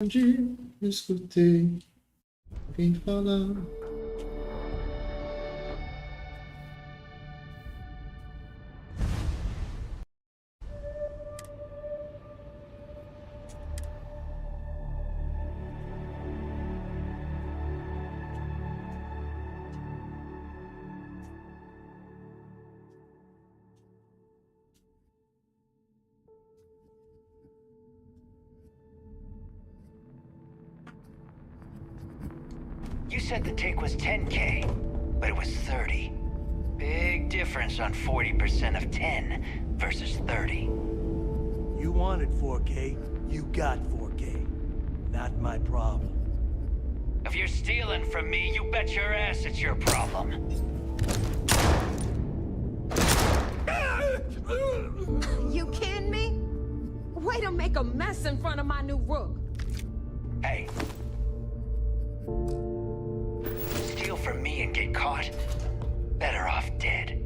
Onde escutei alguém falar. You said the take was 10K, but it was 30. Big difference on 40% of 10 versus 30. You wanted 4K, you got 4K. Not my problem. If you're stealing from me, you bet your ass it's your problem. You kidding me? Way to make a mess in front of my new rook. Hey. Steal from me and get caught? Better off dead.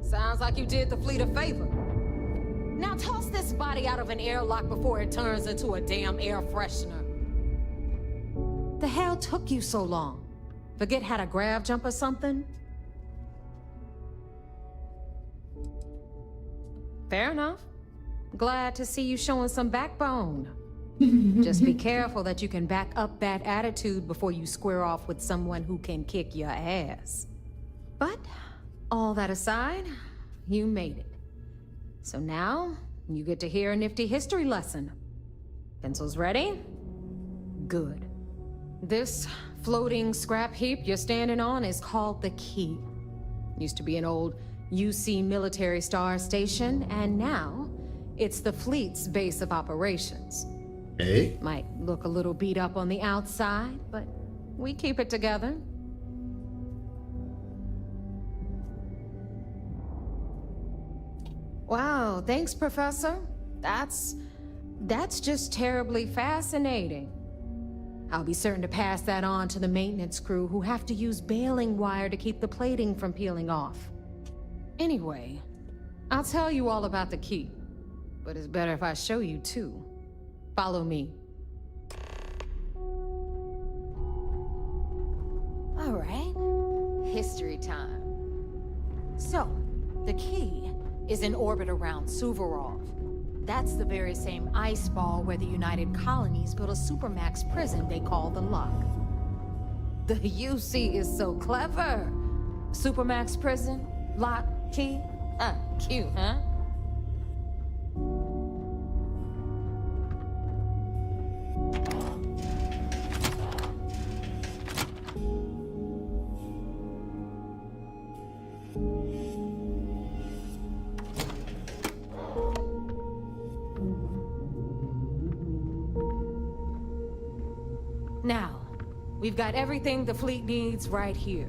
Sounds like you did the fleet a favor. Now toss this body out of an airlock before it turns into a damn air freshener. The hell took you so long? Forget how to grav jump or something? Fair enough. Glad to see you showing some backbone. Just be careful that you can back up that attitude before you square off with someone who can kick your ass. But, all that aside, you made it. So now, you get to hear a nifty history lesson. Pencils ready? Good. This floating scrap heap you're standing on is called the Key. Used to be an old UC military star station, and now it's the fleet's base of operations. Hey? Might look a little beat up on the outside, but we keep it together. Wow, thanks, Professor. That's just terribly fascinating. I'll be certain to pass that on to the maintenance crew who have to use baling wire to keep the plating from peeling off. Anyway, I'll tell you all about the key, but it's better if I show you too. Follow me. All right, history time. So, the key is in orbit around Suvorov. That's the very same ice ball where the United Colonies built a supermax prison they call the Lock. The UC is so clever. Supermax prison, lock, key. Cute, huh? Now, we've got everything the fleet needs right here.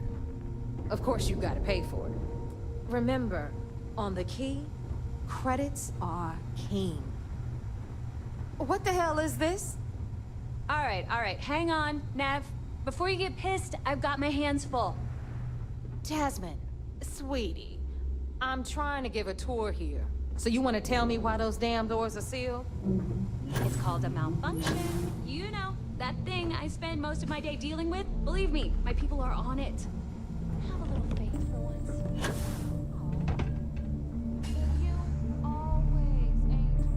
Of course, you've got to pay for it. Remember, on the Key, credits are king. What the hell is this? All right, hang on, Nev. Before you get pissed, I've got my hands full. Jasmine, sweetie, I'm trying to give a tour here. So you want to tell me why those damn doors are sealed? It's called a malfunction. You know, that thing I spend most of my day dealing with. Believe me, my people are on it. Have a little faith for once. Oh. You always, Angel.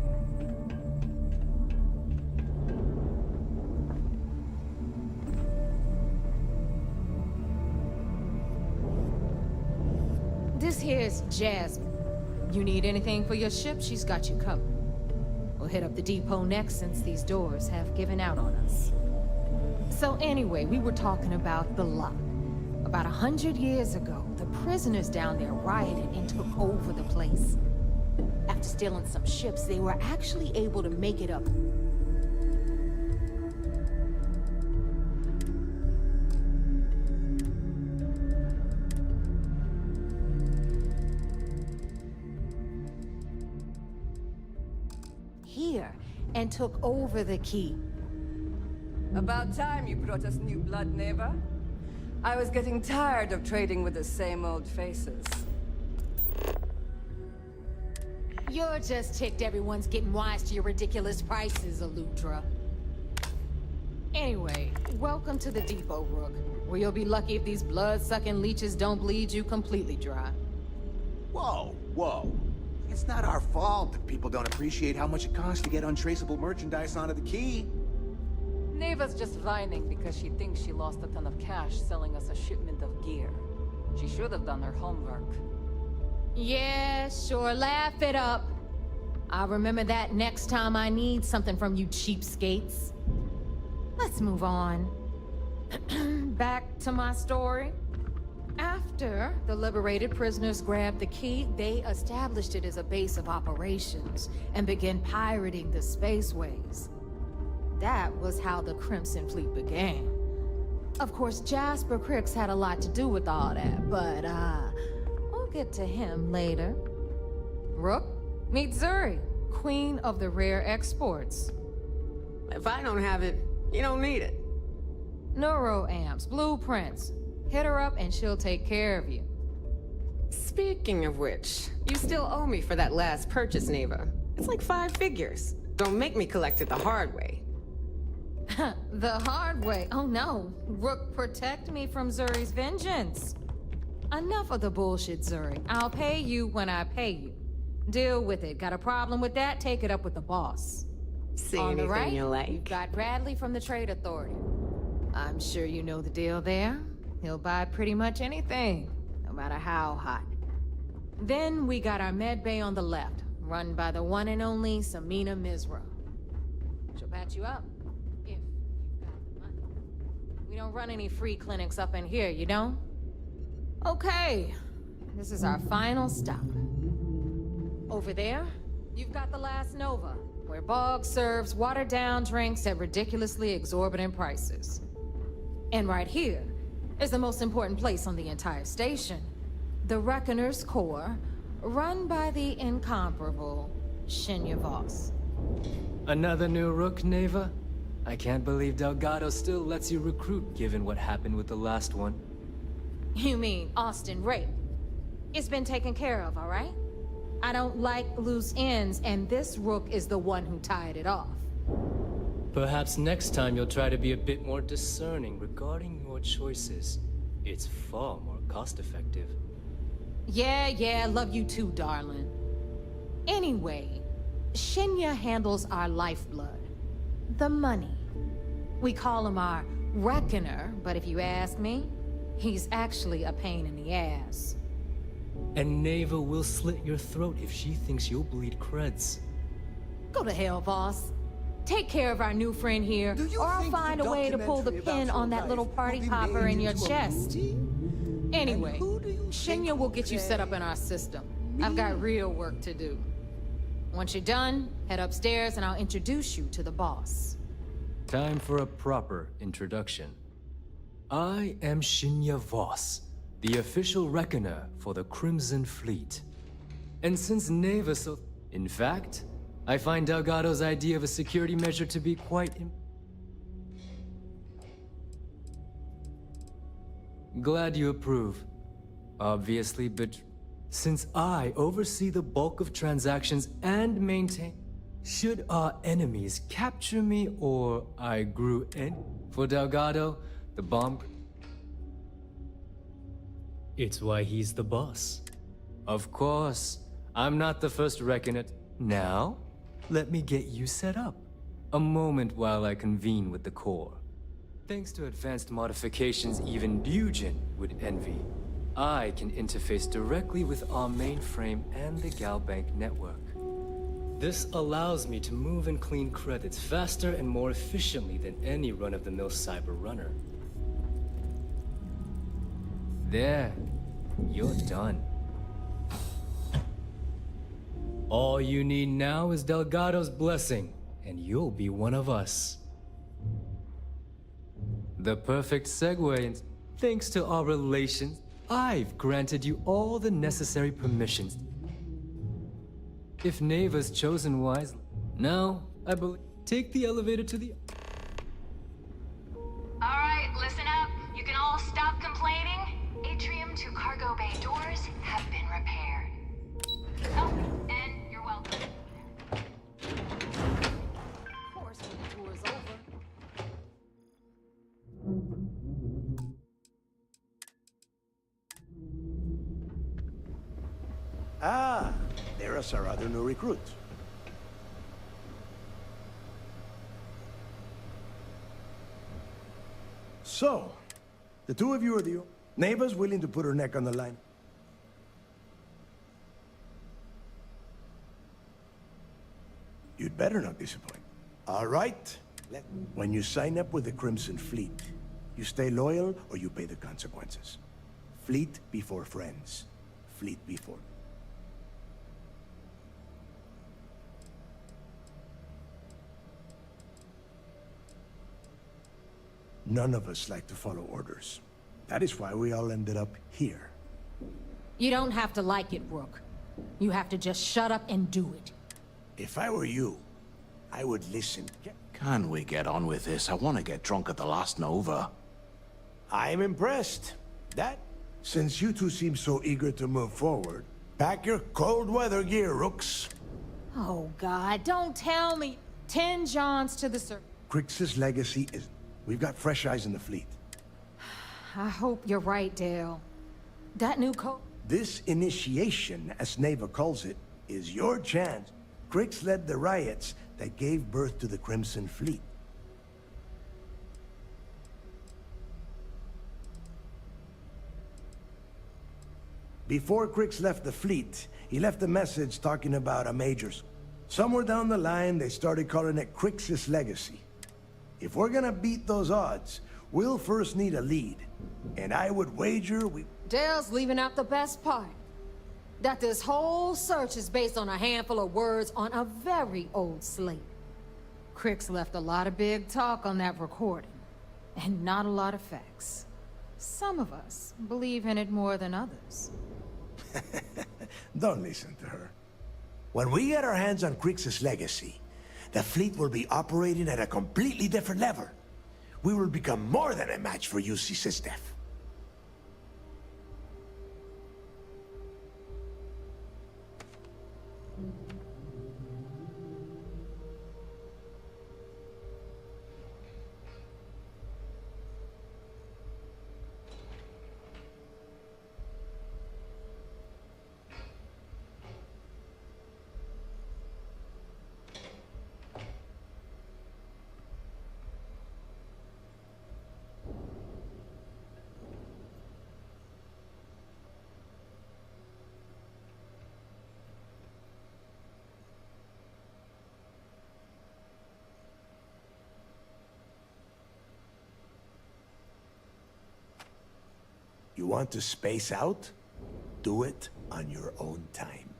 This here's Jasmine. You need anything for your ship, she's got you covered. We'll hit up the depot next since these doors have given out on us. So anyway, we were talking about the Lock. About 100 years ago, the prisoners down there rioted and took over the place. After stealing some ships, they were actually able to make it up. Here, and took over the Key. About time you brought us new blood, neighbor. I was getting tired of trading with the same old faces. You're just ticked everyone's getting wise to your ridiculous prices, Aludra. Anyway, welcome to the depot, Rook, where you'll be lucky if these blood-sucking leeches don't bleed you completely dry. Whoa, whoa. It's not our fault that people don't appreciate how much it costs to get untraceable merchandise onto the key. Neva's just whining because she thinks she lost a ton of cash selling us a shipment of gear. She should have done her homework. Yeah, sure, laugh it up. I'll remember that next time I need something from you cheapskates. Let's move on. Back to my story. After the liberated prisoners grabbed the key, they established it as a base of operations and began pirating the spaceways. That was how the Crimson Fleet began. Of course, Jasper Cricks had a lot to do with all that, but we'll get to him later. Rook, meet Zuri, queen of the rare exports. If I don't have it, you don't need it. Neuroamps, blueprints. Hit her up and she'll take care of you. Speaking of which, you still owe me for that last purchase, Neva. It's like 5 figures. Don't make me collect it the hard way. The hard way? Oh no. Rook, protect me from Zuri's vengeance. Enough of the bullshit, Zuri. I'll pay you when I pay you. Deal with it. Got a problem with that? Take it up with the boss. See On the anything right, you like? you've got Bradley from the Trade Authority. I'm sure you know the deal there. He'll buy pretty much anything, no matter how hot. Then we got our med bay on the left, run by the one and only Samina Mizra. She'll patch you up, if you've got the money. We don't run any free clinics up in here, you know? Okay, this is our final stop. Over there, you've got the last Nova, where Bog serves watered-down drinks at ridiculously exorbitant prices. And right here is the most important place on the entire station. The Reckoner's Core, run by the incomparable Shinya Voss. Another new Rook, Neva? I can't believe Delgado still lets you recruit, given what happened with the last one. You mean Austin Rape? It's been taken care of, all right? I don't like loose ends, and this Rook is the one who tied it off. Perhaps next time you'll try to be a bit more discerning regarding your choices. It's far more cost-effective. Yeah, love you too, darling. Anyway, Shinya handles our lifeblood. The money. We call him our Reckoner, but if you ask me, he's actually a pain in the ass. And Neva will slit your throat if she thinks you'll bleed creds. Go to hell, boss. Take care of our new friend here, or I'll find a way to pull the pin on that little party popper in your chest. Anyway, Shinya will get you set up in our system. I've got real work to do. Once you're done, head upstairs and I'll introduce you to the boss. Time for a proper introduction. I am Shinya Voss, the official reckoner for the Crimson Fleet. And since Neva In fact, I find Delgado's idea of a security measure to be quite glad you approve. Obviously, but since I oversee the bulk of transactions and maintain... Should our enemies capture me or I grew in... For Delgado, the bomb... It's why he's the boss. Of course, I'm not the first reckoner. Now, let me get you set up. A moment while I convene with the core. Thanks to advanced modifications even Dujin would envy, I can interface directly with our mainframe and the Galbank network. This allows me to move and clean credits faster and more efficiently than any run-of-the-mill cyber runner. There, you're done. All you need now is Delgado's blessing, and you'll be one of us. The perfect segue, and thanks to our relations, I've granted you all the necessary permissions. If Neva's chosen wisely, now, I believe, take the elevator to the... Alright, listen up. You can all stop complaining. Atrium to cargo bay doors have been repaired. Oh, and you're welcome. Of course, when the tour is over. Ah, there's our other new recruit. So, the two of you are the neighbors willing to put her neck on the line. You'd better not disappoint. All right. When you sign up with the Crimson Fleet, you stay loyal or you pay the consequences. Fleet before friends. Fleet before. None of us like to follow orders. That is why we all ended up here. You don't have to like it, Rook. You have to just shut up and do it. If I were you, I would listen. Can we get on with this? I want to get drunk at the last Nova. I'm impressed. Since you two seem so eager to move forward, pack your cold weather gear, Rooks. Oh, God, don't tell me. 10 Johns to the circle. Crix's legacy is... We've got fresh eyes in the fleet. I hope you're right, Dale. That new code... This initiation, as Neva calls it, is your chance. Crix led the riots that gave birth to the Crimson Fleet. Before Crix left the fleet, he left a message talking about a majors. Somewhere down the line, they started calling it Crix's legacy. If we're gonna beat those odds, we'll first need a lead. And I would wager we... Dale's leaving out the best part. That this whole search is based on a handful of words on a very old slate. Crix left a lot of big talk on that recording, and not a lot of facts. Some of us believe in it more than others. Don't listen to her. When we get our hands on Crix's legacy, the fleet will be operating at a completely different level. We will become more than a match for UC Sistef. You want to space out? Do it on your own time.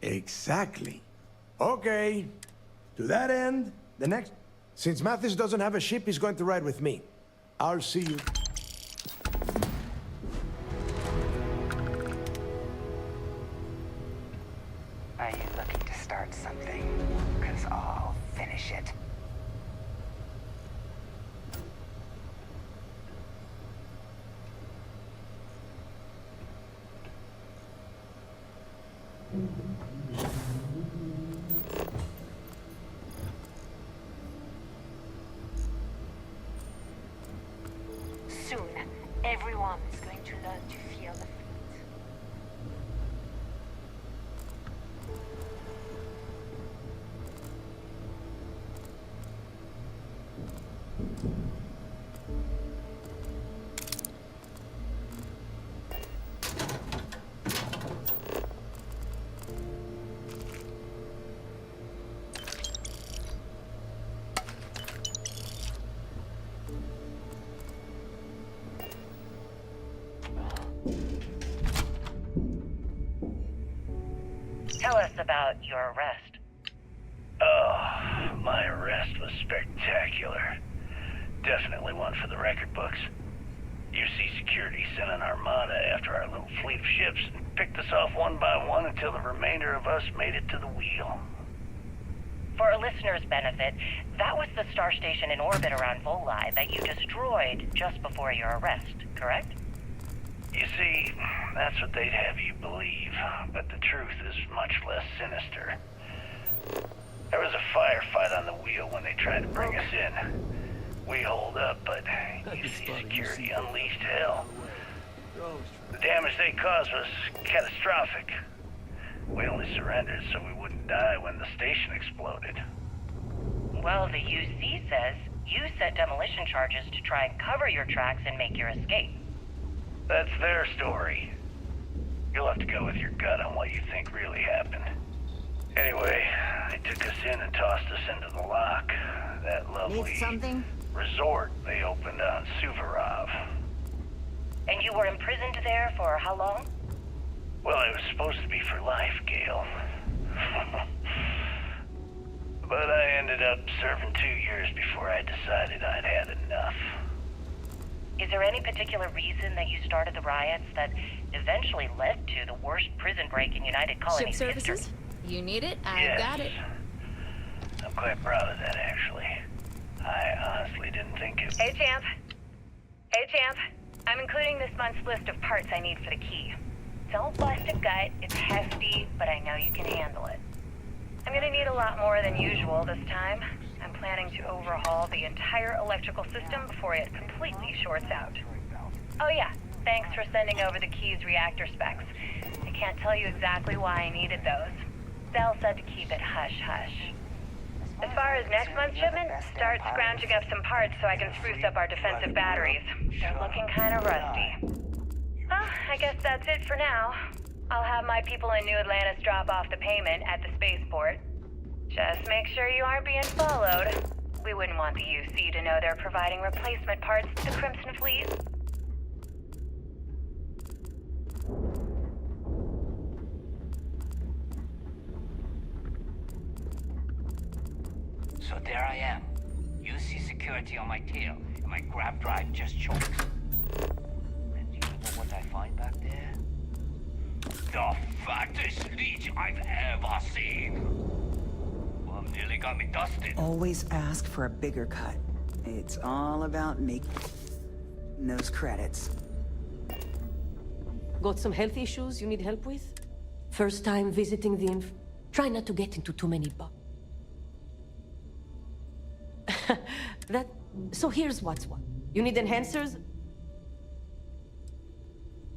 Exactly. Okay. To that end, the next... Since Mathis doesn't have a ship, he's going to ride with me. I'll see you. Are you looking to start something? Because I'll finish it. Soon, everyone is going to learn to feel the fleet. Tell us about your arrest. Oh, my arrest was spectacular. Definitely one for the record books. UC Security sent an armada after our little fleet of ships and picked us off one by one until the remainder of us made it to the wheel. For a listener's benefit, that was the star station in orbit around Voli that you destroyed just before your arrest, correct? You see, that's what they'd have you believe, but the truth is much less sinister. There was a firefight on the wheel when they tried to bring us in. We holed up, but UC security unleashed hell. The damage they caused was catastrophic. We only surrendered so we wouldn't die when the station exploded. Well, the UC says you set demolition charges to try and cover your tracks and make your escape. That's their story. You'll have to go with your gut on what you think really happened. Anyway, they took us in and tossed us into the lock. That lovely Need something? resort they opened on Suvorov. And you were imprisoned there for how long? Well, it was supposed to be for life, Gale. But I ended up serving 2 years before I decided I'd had enough. Is there any particular reason that you started the riots that eventually led to the worst prison break in United Colonies Ship history? services? You need it? I Yes. got it. I'm quite proud of that, actually. I honestly didn't think it... Hey, Champ. Hey, Champ. I'm including this month's list of parts I need for the key. Don't bust a gut. It's hefty, but I know you can handle it. I'm gonna need a lot more than usual this time. I'm planning to overhaul the entire electrical system before it completely shorts out. Oh yeah, thanks for sending over the key's reactor specs. I can't tell you exactly why I needed those. Bell said to keep it hush-hush. As far as next month's shipment, start scrounging up some parts so I can spruce up our defensive batteries. They're looking kind of rusty. Well, I guess that's it for now. I'll have my people in New Atlantis drop off the payment at the spaceport. Just make sure you aren't being followed. We wouldn't want the UC to know they're providing replacement parts to the Crimson Fleet. So there I am. UC security on my tail, and my grab drive just chokes. And do you know what I find back there? The fattest leech I've ever seen! Well, nearly got me dusted. Always ask for a bigger cut. It's all about making those credits. Got some health issues you need help with? First time visiting the Try not to get into too many So here's what's what. You need enhancers?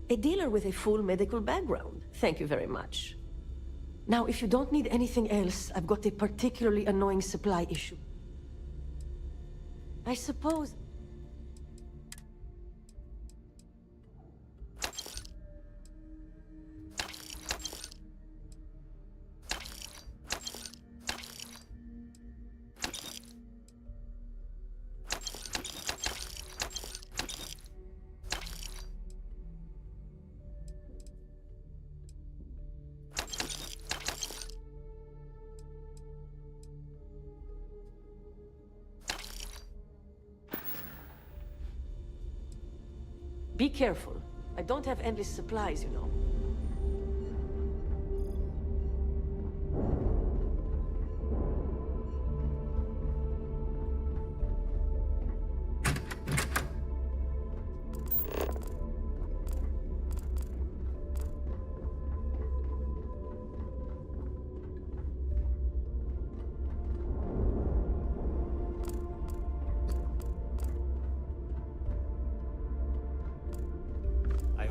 A dealer with a full medical background. Thank you very much. Now, if you don't need anything else, I've got a particularly annoying supply issue. I suppose... Be careful. I don't have endless supplies, you know.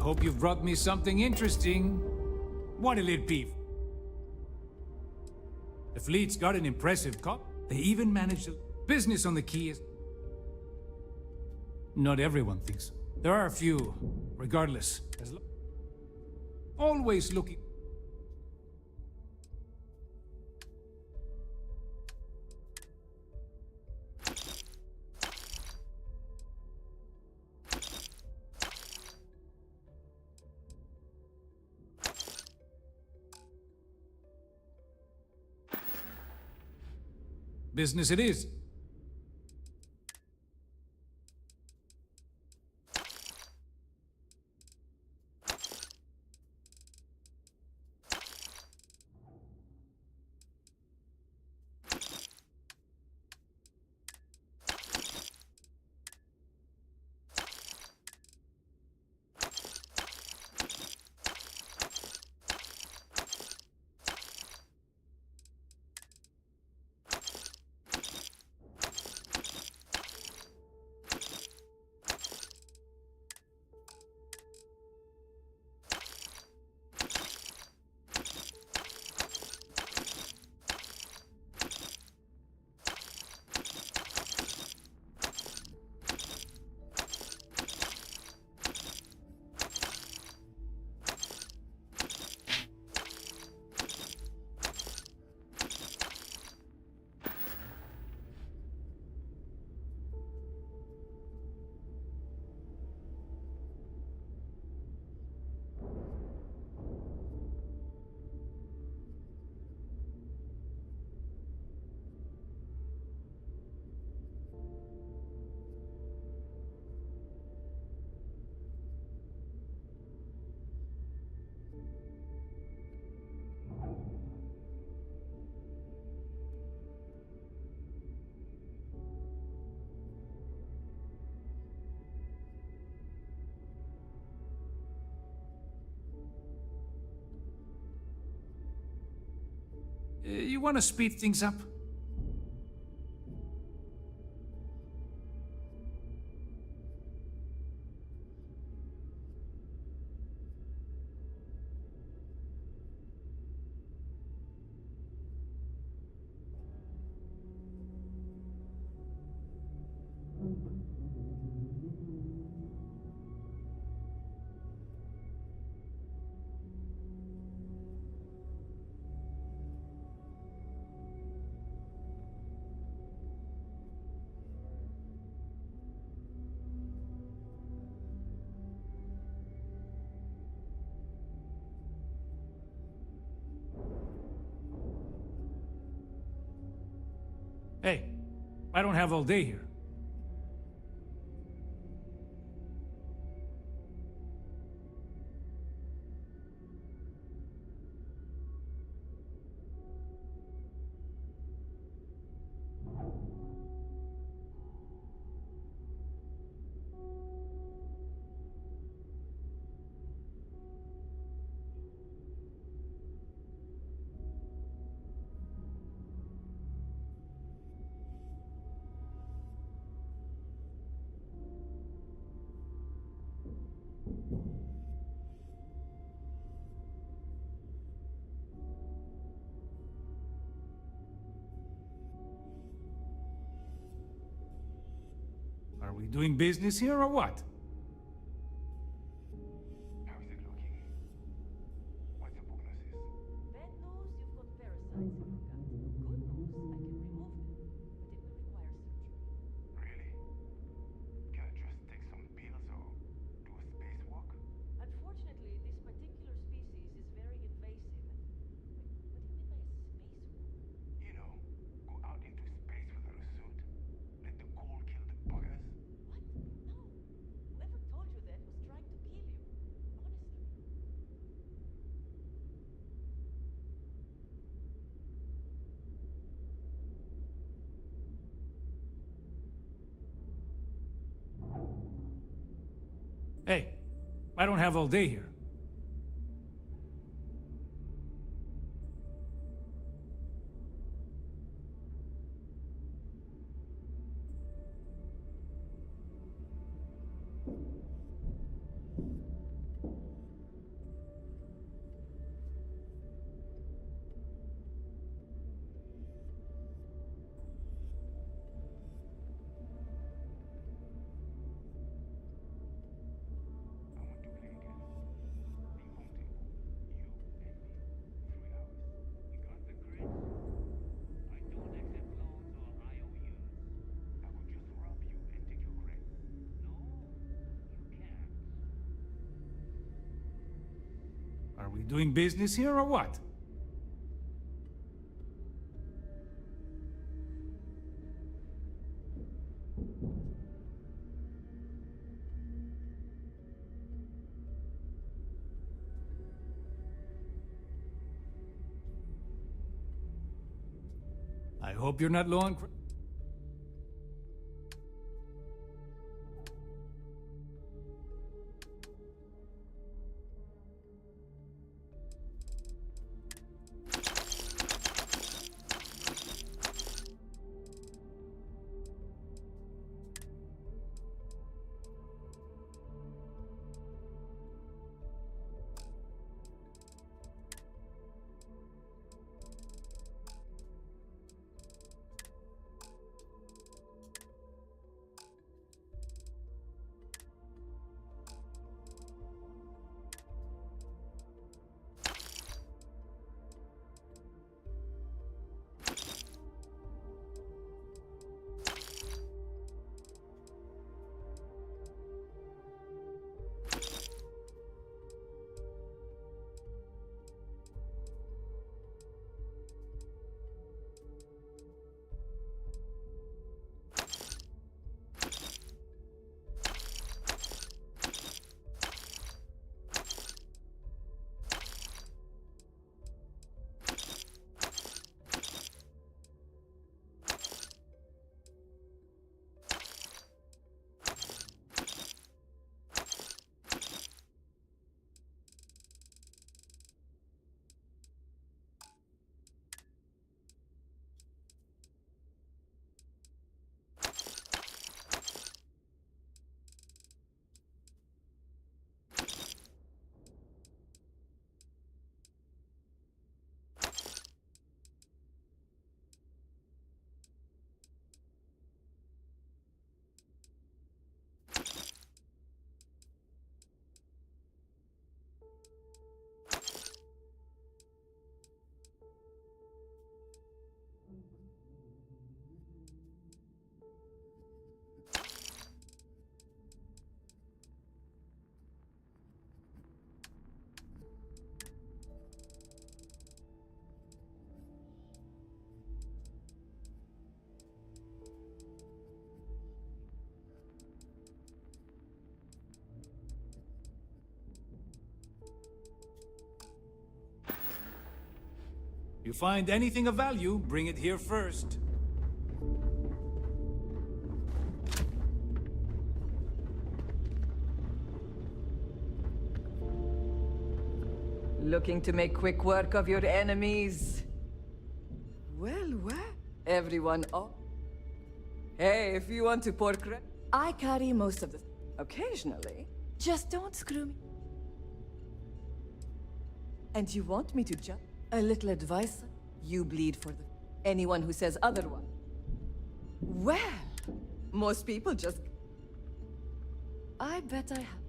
Hope you've brought me something interesting. What'll it be? The fleet's got an impressive cop. They even managed to... Business on the key is... Not everyone thinks so. There are a few, regardless. Always looking... Business it is. You want to speed things up? Hey, I don't have all day here. Are we doing business here or what? Bad news, you've got parasites in your gut. Good news, I can remove them, but it will require surgery. Really? Can I just take some pills or do a spacewalk? Unfortunately, this particular species is very invasive. Wait, what do you mean by a spacewalk? You know, go out into space without a suit. Let the cold kill the buggers. What? No. Whoever told you that was trying to kill you. Honestly. Hey, I don't have all day here. Are we doing business here or what? I hope you're not low on... You find anything of value, bring it here first. Looking to make quick work of your enemies? Well, everyone up. Hey, if you want to I carry most of the... Occasionally. Just don't screw me. And you want me to jump? A little advice? You bleed for the... Anyone who says otherwise. Well, most people just... I bet I have.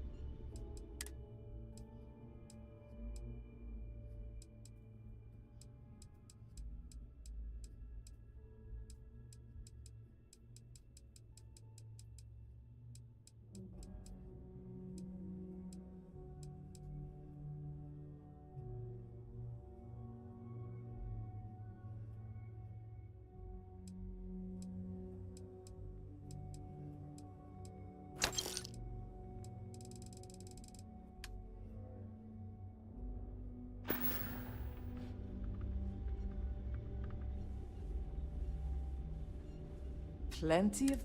Plenty of...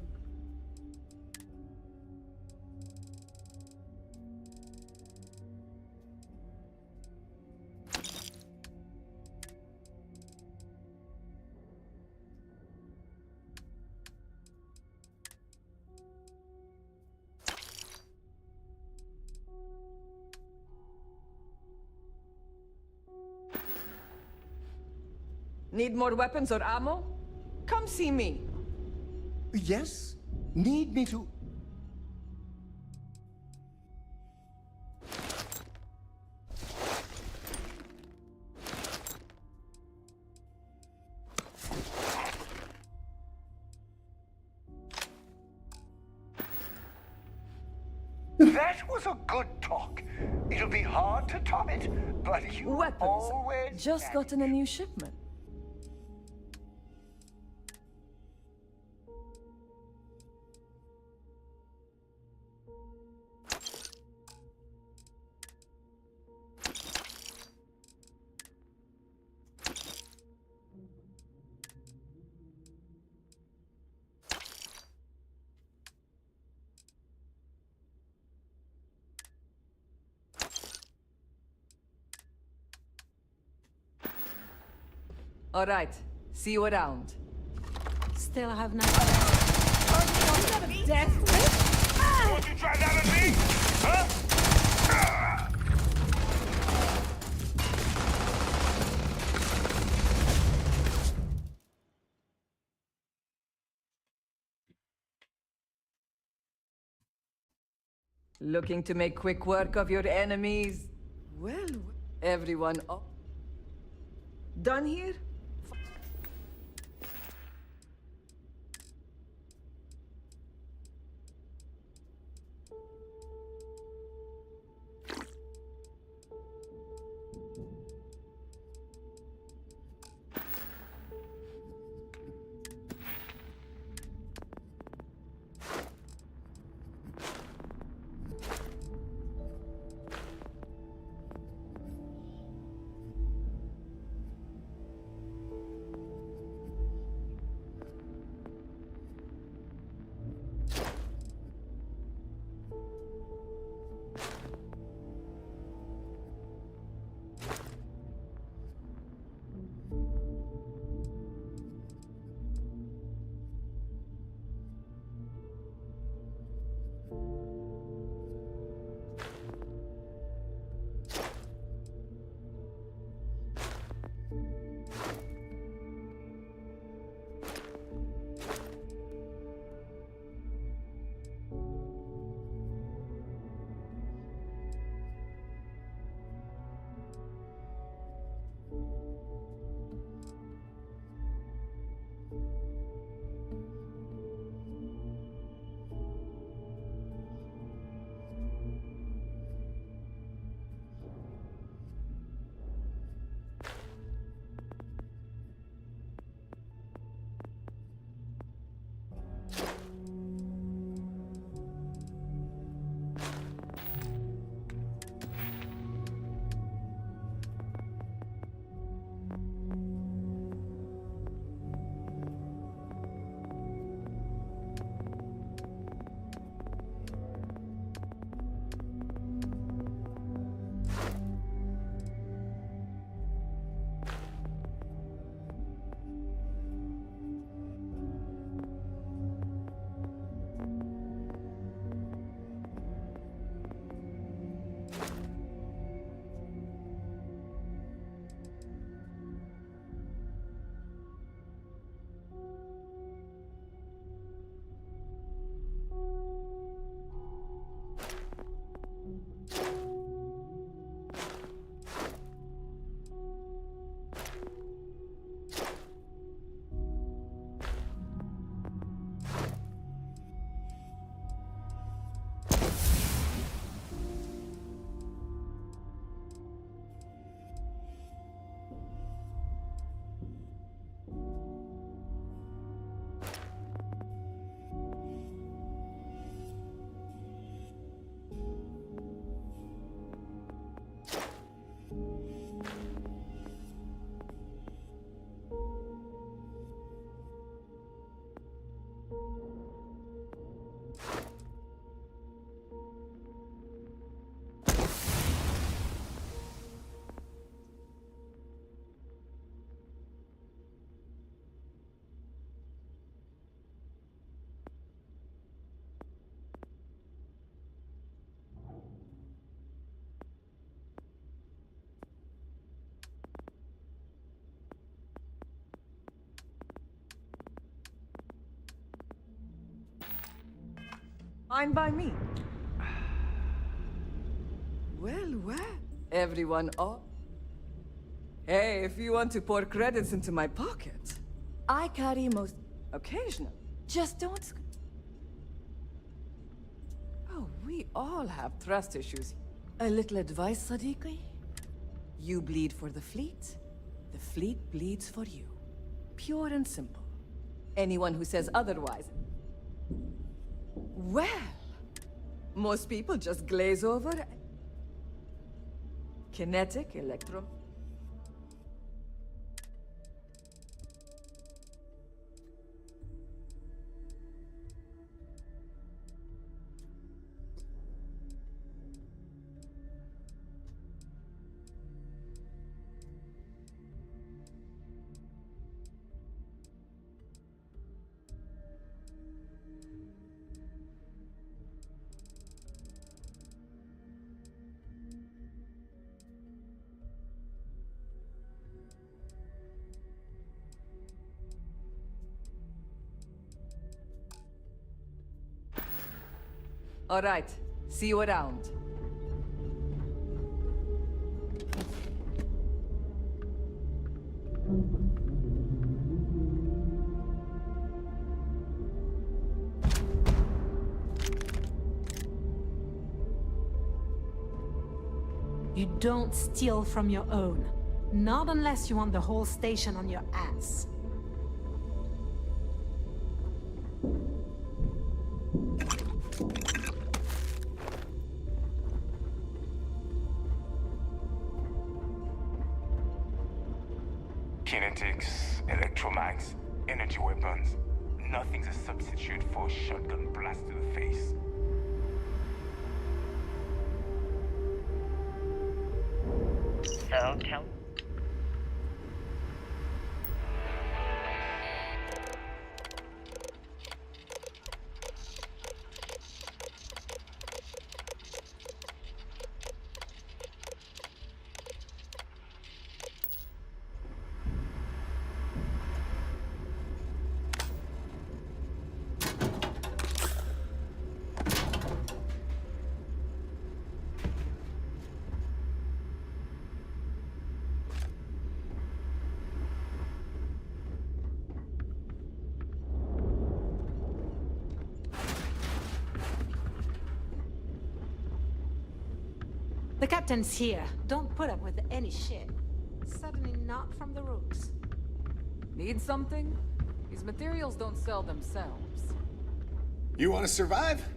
Need more weapons or ammo? Come see me. Yes? Need me to... That was a good talk. It'll be hard to top it, but you Weapons. always... Just gotten a new shipment. All right. See you around. Still have not. Death You want to try that on me? Huh? Looking to make quick work of your enemies? Well, everyone up. Done here? Fine by me. Well, everyone up. Hey, if you want to pour credits into my pocket, I carry most occasional. Just don't. Oh, we all have trust issues. A little advice, Sadiqi? You bleed for the fleet bleeds for you. Pure and simple. Anyone who says otherwise, well, most people just glaze over. Kinetic, electro. All right, see you around. You don't steal from your own. Not unless you want the whole station on your ass. Kinetics, electromags, energy weapons. Nothing's a substitute for a shotgun blast to the face. So, tell The captain's here. Don't put up with any shit. Certainly not from the roots. Need something? These materials don't sell themselves. You want to survive?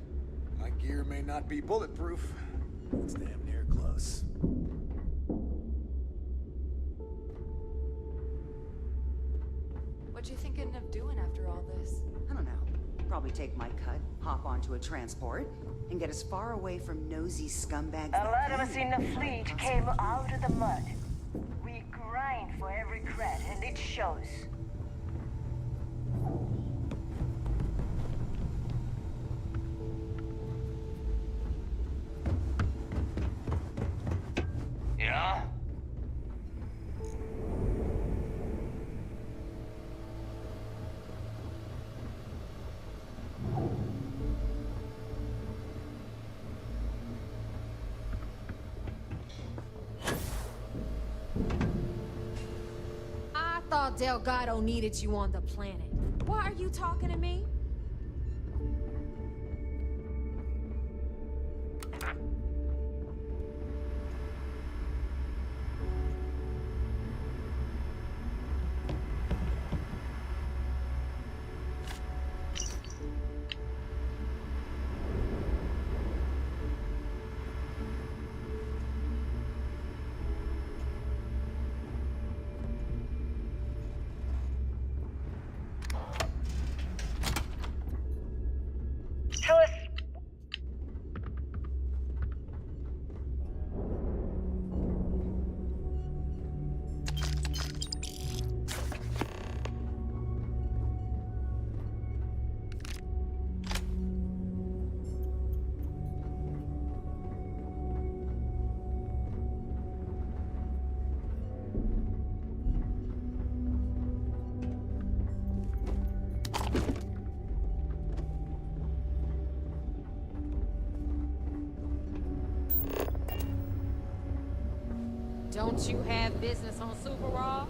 My gear may not be bulletproof. It's damn near close. What you thinking of doing after all this? I don't know. Probably take my cut, hop onto a transport, and get as far away from nosy scumbags. A lot of us in the fleet came out of the mud. We grind for every cred, and it shows. Yeah? I thought Delgado needed you on the planet. Why are you talking to me? Don't you have business on Super Raw?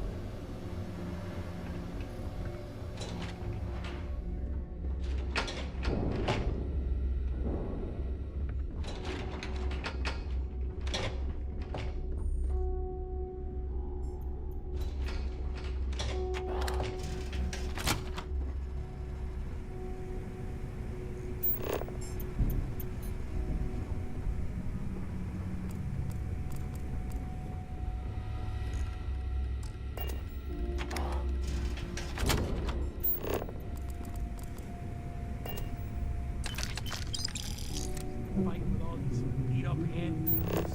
Fighting with all these beat up handicaps.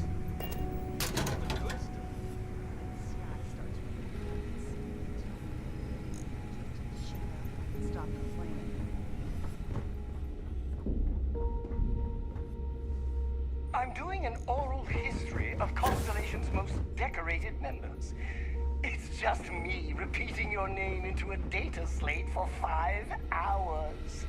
Stop complaining. I'm doing an oral history of Constellation's most decorated members. It's just me repeating your name into a data slate for 5 hours.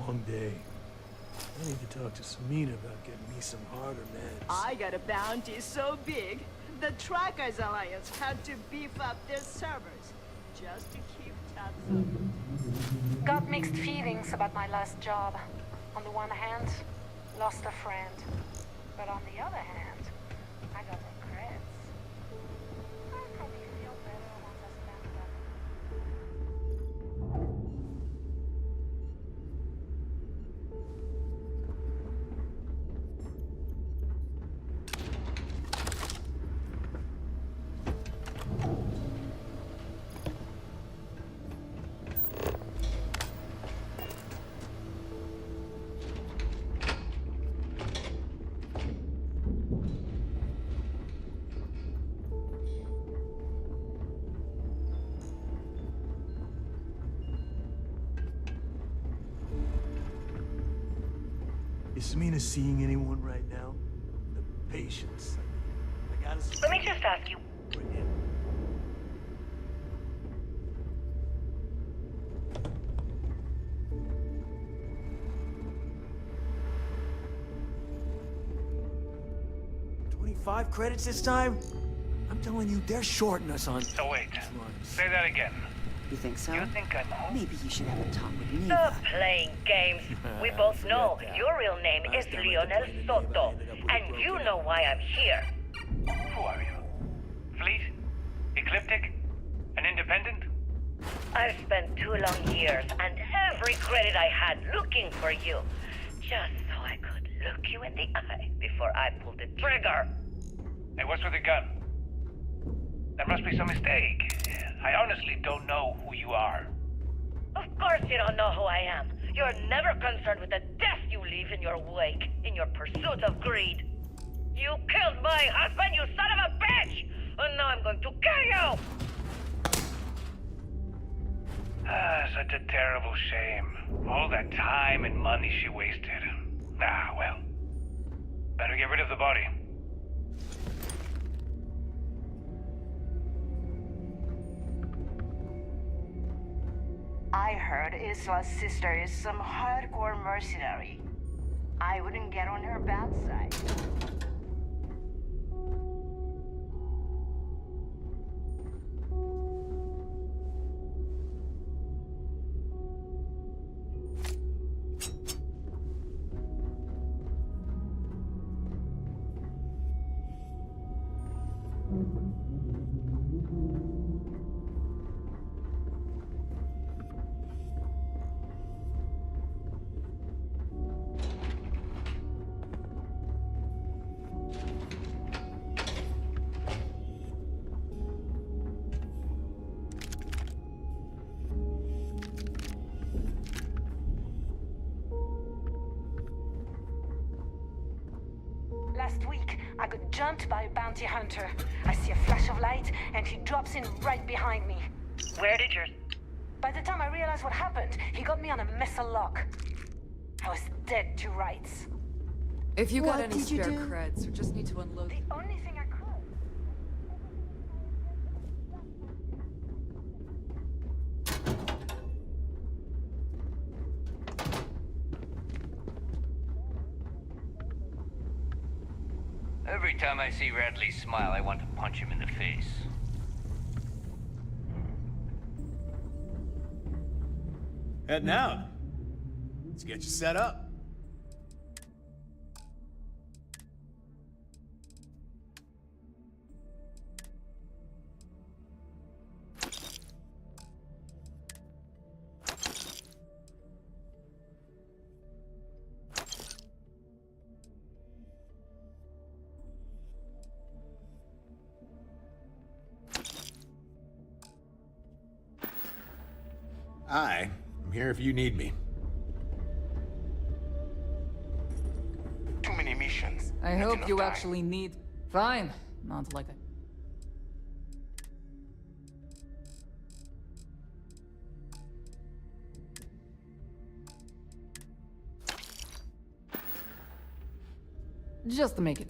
Long day. I need to talk to Samina about getting me some harder meds. I got a bounty so big, the Trackers Alliance had to beef up their servers just to keep tabs on it. Got mixed feelings about my last job. On the one hand, lost a friend. But on the other hand, I got regrets. I'll probably feel better once I stand up. Is Samina seeing anyone right now? The patients. I gotta... Let me just ask you. Bring it. $25 credits this time? I'm telling you, they're shorting us on... So wait, say that again. You think so? You think I'm home? Maybe you should have a talk with Neva. Stop playing games. We both know your real name is Lionel Soto, and you know why I'm here. Who are you? Fleet? Ecliptic? An independent? I've spent 2 long years and every credit I had looking for you, just so I could look you in the eye before I pulled the trigger. Hey, what's with the gun? There must be some mistake. I honestly don't know who you are. Of course you don't know who I am. You're never concerned with the death you leave in your wake, in your pursuit of greed. You killed my husband, you son of a bitch! And now I'm going to kill you! Such a terrible shame. All that time and money she wasted. Ah, well. Better get rid of the body. I heard Isla's sister is some hardcore mercenary. I wouldn't get on her bad side. Last week, I got jumped by a bounty hunter. I see a flash of light, and he drops in right behind me. Where did your... By the time I realized what happened, he got me on a missile lock. I was dead to rights. If you got What any did you spare do? creds, you just need to unload. The only thing I could. Every time I see Radley smile, I want to punch him in the face. Heading out. Let's get you set up. I'm here if you need me. Too many missions. I Not hope enough you time. actually need... Fine. Not like that. Just to make it...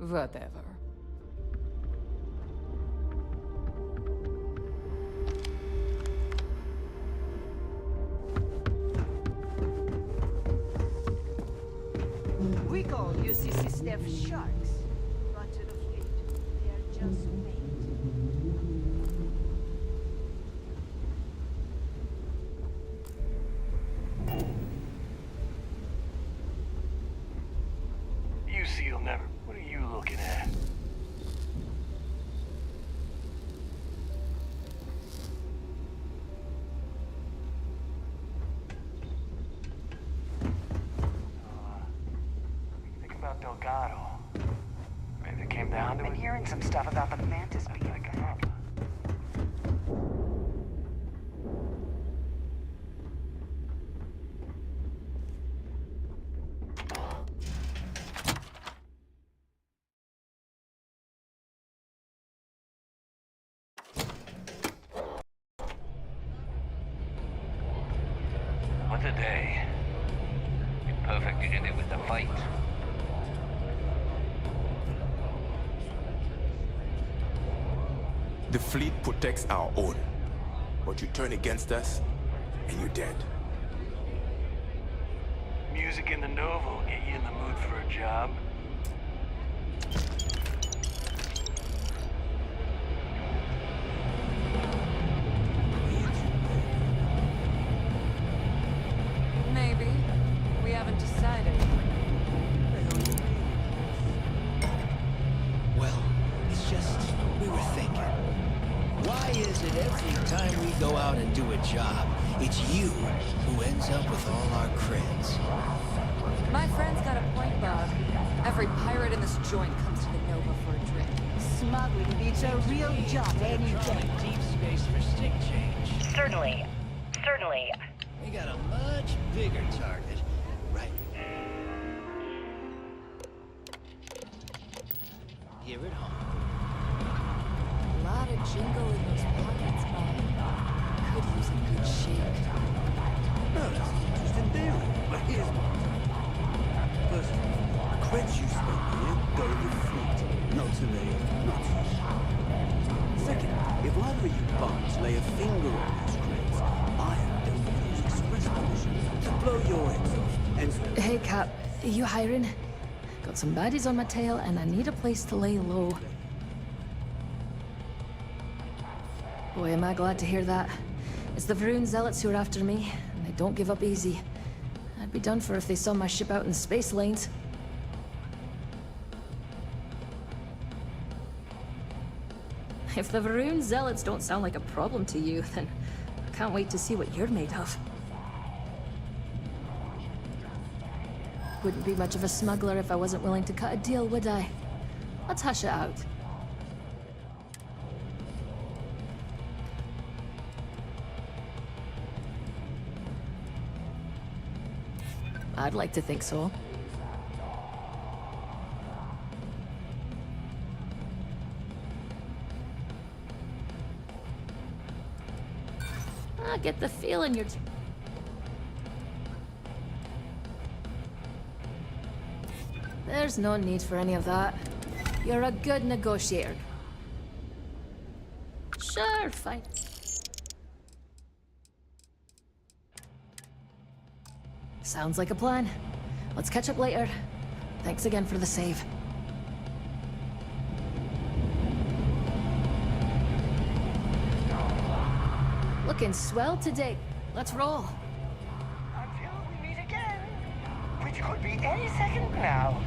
Whatever. We call UCC staff sharks. Run to the fleet. never... What are you looking at? Think about Delgado. Maybe it came down to it. Been hearing some stuff about the mantis being back. What a day. You perfectly did it with the fight. The fleet protects our own. But you turn against us, and you're dead. Music in the Nova will get you in the mood for a job. Maybe. We haven't decided. Well, it's just, we were thinking. Why is it every time we go out and do a job, it's you who ends up with all our creds? My friend's got a point, Bob. Every pirate in this joint comes to the Nova for a drink. Smuggling beats a real job any day. Deep space for stick change. Certainly. Certainly. We got a much bigger target, right here at home. A lot of jingle in those pockets, Bob. Could use a good shake. No, that's an interesting theory. But here's one. First of all, creds you spend here go to the fleet, not to me, not to you. Second, if either of you bunch lay a finger on those creds, I am going to use express permission to blow your heads off and... Hey, Cap. You hiring? Got some baddies on my tail, and I need a place to lay low. Boy, am I glad to hear that. It's the Vroon Zealots who are after me, and they don't give up easy. I'd be done for if they saw my ship out in the space lanes. If the Vroon Zealots don't sound like a problem to you, then I can't wait to see what you're made of. Wouldn't be much of a smuggler if I wasn't willing to cut a deal, would I? Let's hash it out. I'd like to think so. I get the feeling you're... There's no need for any of that. You're a good negotiator. Sure, fine. Sounds like a plan. Let's catch up later. Thanks again for the save. Looking swell today. Let's roll. Until we meet again, which could be any second now.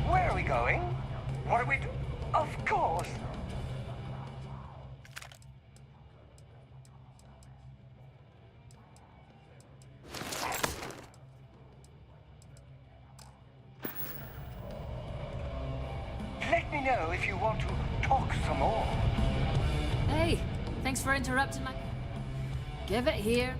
Where are we going? What are we doing? Of course. Let me know if you want to talk some more. Hey, thanks for interrupting my... Give it here.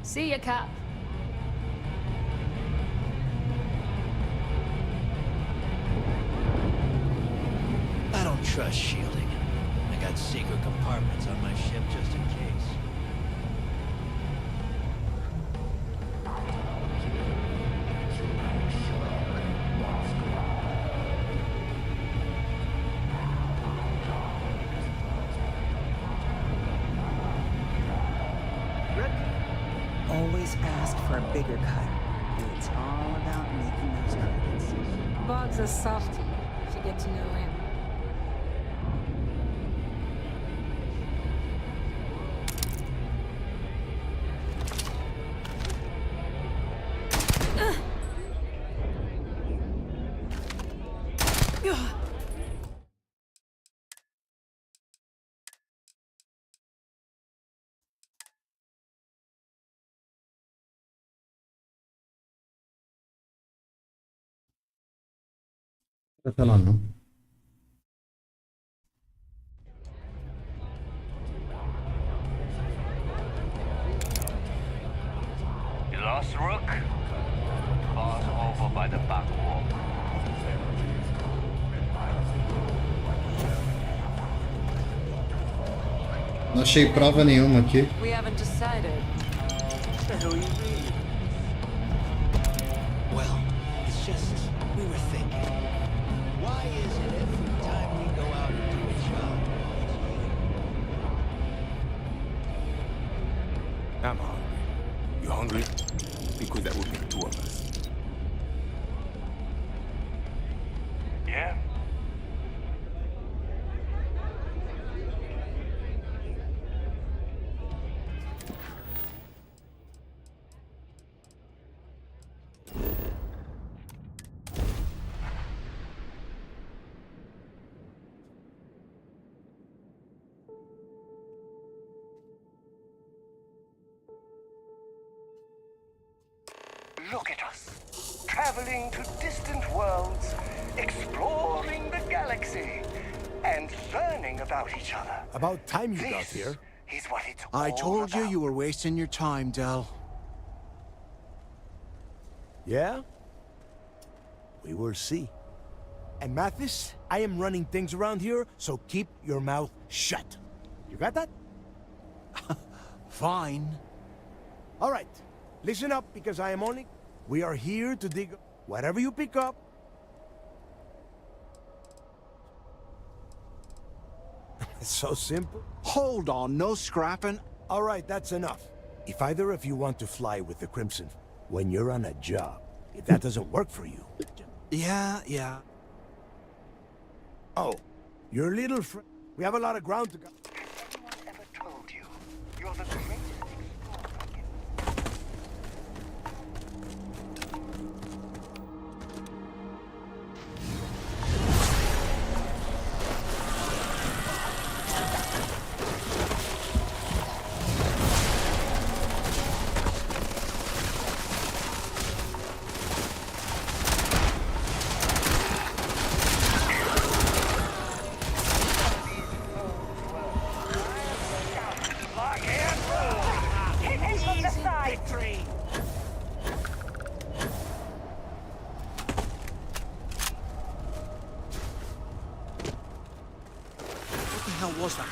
See ya, Cap. trust shielding. I got secret compartments on my ship just in case. Always ask for a bigger cut. It's all about making those credits. Bog's a softie, if you get to know him. L'hanno. You lost, Rook? Bar's over by the back wall. Não achei prova nenhuma aqui. We haven't decided. What the hell are you reading? Well, it's just we were thinking. Why is it every time we go out and do a job, I'm hungry. You hungry? Because that would make two of us. Yeah? Look at us, traveling to distant worlds, exploring the galaxy, and learning about each other. About time you got here. Is what it's I all told you about. you were wasting your time, Del. Yeah? We will see. And Mathis, I am running things around here, so keep your mouth shut. You got that? Fine. All right. Listen up, because I am only... We are here to dig... Whatever you pick up... It's so simple. Hold on, no scrapping. All right, that's enough. If either of you want to fly with the Crimson, when you're on a job, if that doesn't work for you... Yeah. Oh, your little friend... We have a lot of ground to go... Anyone ever told you you're the greatest What the hell was that?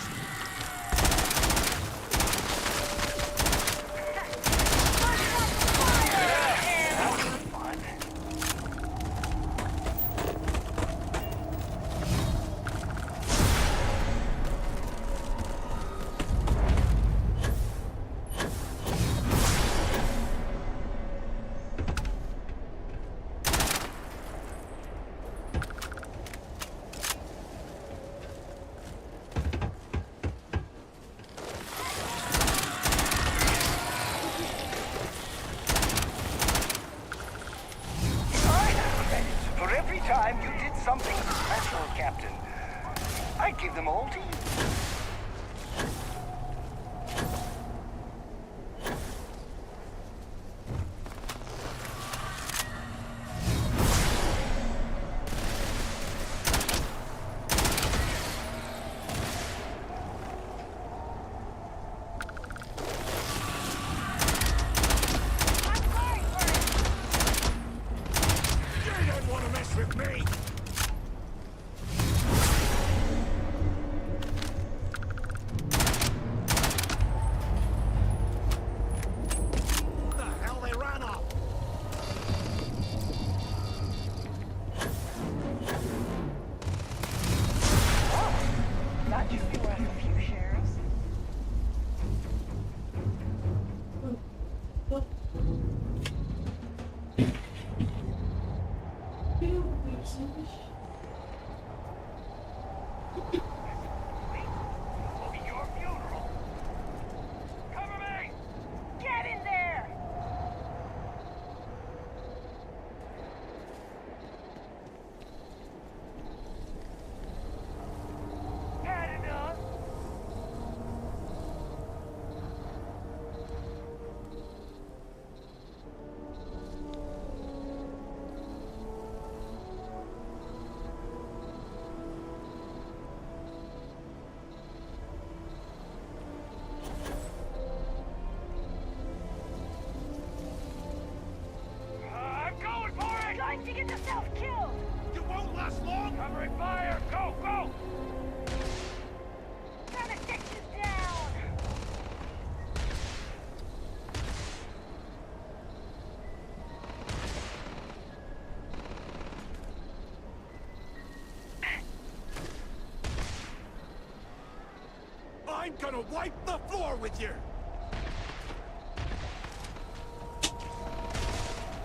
I'm gonna wipe the floor with you!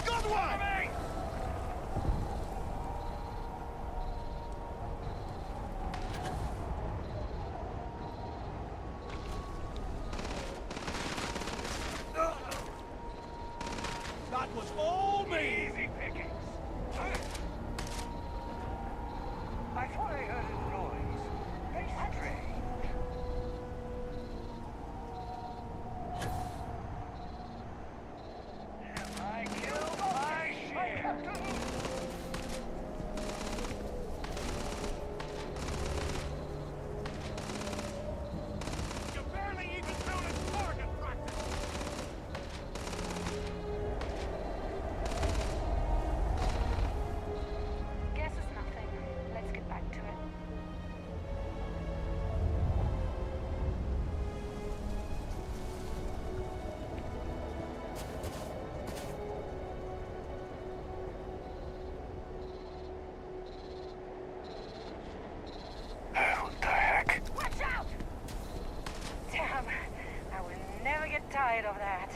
Good one! That was all me! Easy pickings. I thought I heard a noise. Very strange. Have I killed my share? You barely even noticed target practice! Guess it's nothing. Let's get back to it. What the heck? Watch out! Damn, I will never get tired of that.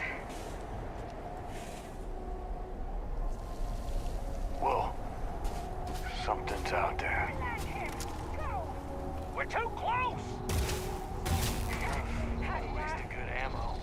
Whoa. Something's out there. We're too close! Waste of good ammo.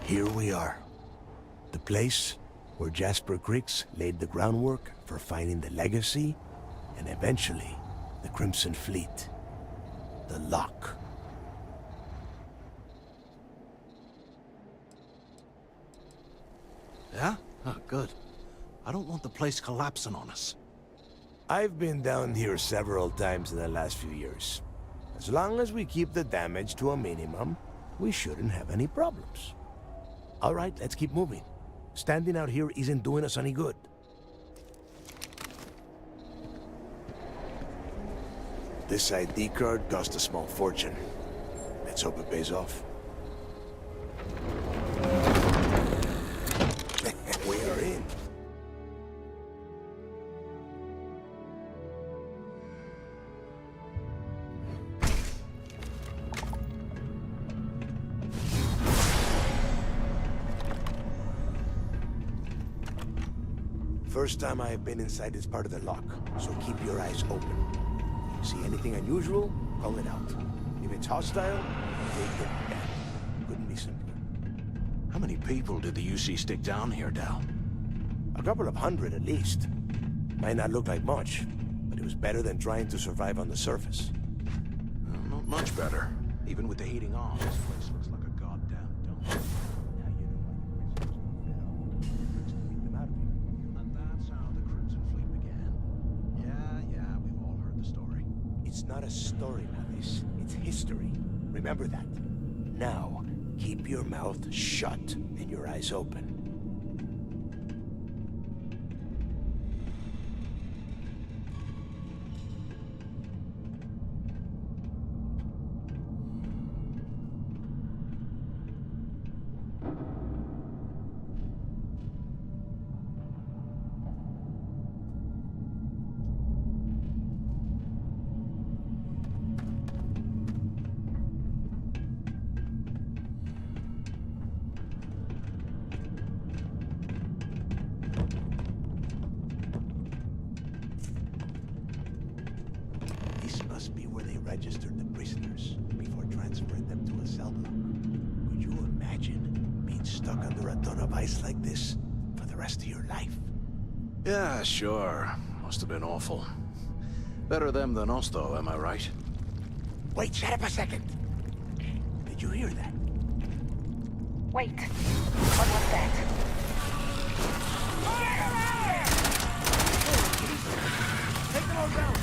Here we are. The place where Jasper Griggs laid the groundwork for finding the legacy and eventually the Crimson Fleet. The Lock. Yeah? Oh, good. I don't want the place collapsing on us. I've been down here several times in the last few years. As long as we keep the damage to a minimum, we shouldn't have any problems. All right, let's keep moving. Standing out here isn't doing us any good. This ID card cost a small fortune. Let's hope it pays off. We are in. First time I've been inside this part of the lock, so keep your eyes open. See anything unusual, call it out. If it's hostile, take it down. Couldn't be simpler. How many people did the UC stick down here, Dal? A couple of hundred at least. Might not look like much, but it was better than trying to survive on the surface. Not much better. Even with the heating on, this place looks like a goddamn dump. Now you know why the Crits keep them out of here. And that's how the Crimson Fleet began. Yeah, we've all heard the story. It's not a story, Mathis. It's history. Remember that. Now, keep your mouth shut and your eyes open. This must be where they registered the prisoners before transferring them to a cell block. Could you imagine being stuck under a ton of ice like this for the rest of your life? Yeah, sure. Must have been awful. Better them than us, though, am I right? Wait, shut up a second. Did you hear that? Wait. What was that? Take them all down!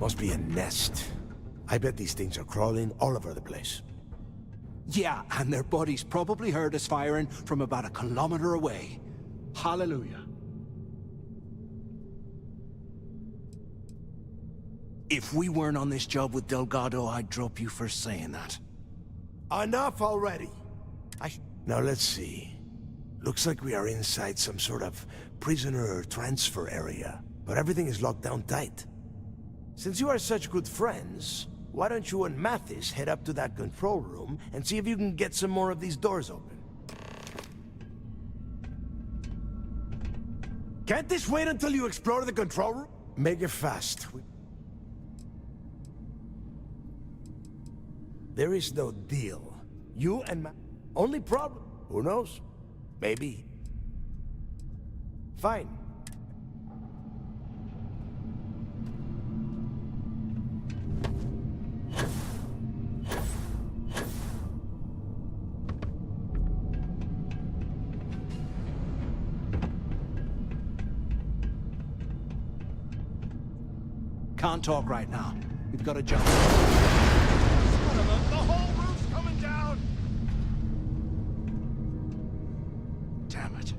Must be a nest. I bet these things are crawling all over the place. Yeah, and their buddies probably heard us firing from about a kilometer away. Hallelujah. If we weren't on this job with Delgado, I'd drop you for saying that. Enough already! Now let's see. Looks like we are inside some sort of prisoner transfer area, but everything is locked down tight. Since you are such good friends, why don't you and Mathis head up to that control room and see if you can get some more of these doors open? Can't this wait until you explore the control room? Make it fast. There is no deal. You and only problem. Who knows? Maybe. Fine. Can't talk right now. We've got to jump. The whole roof's coming down! Damn it.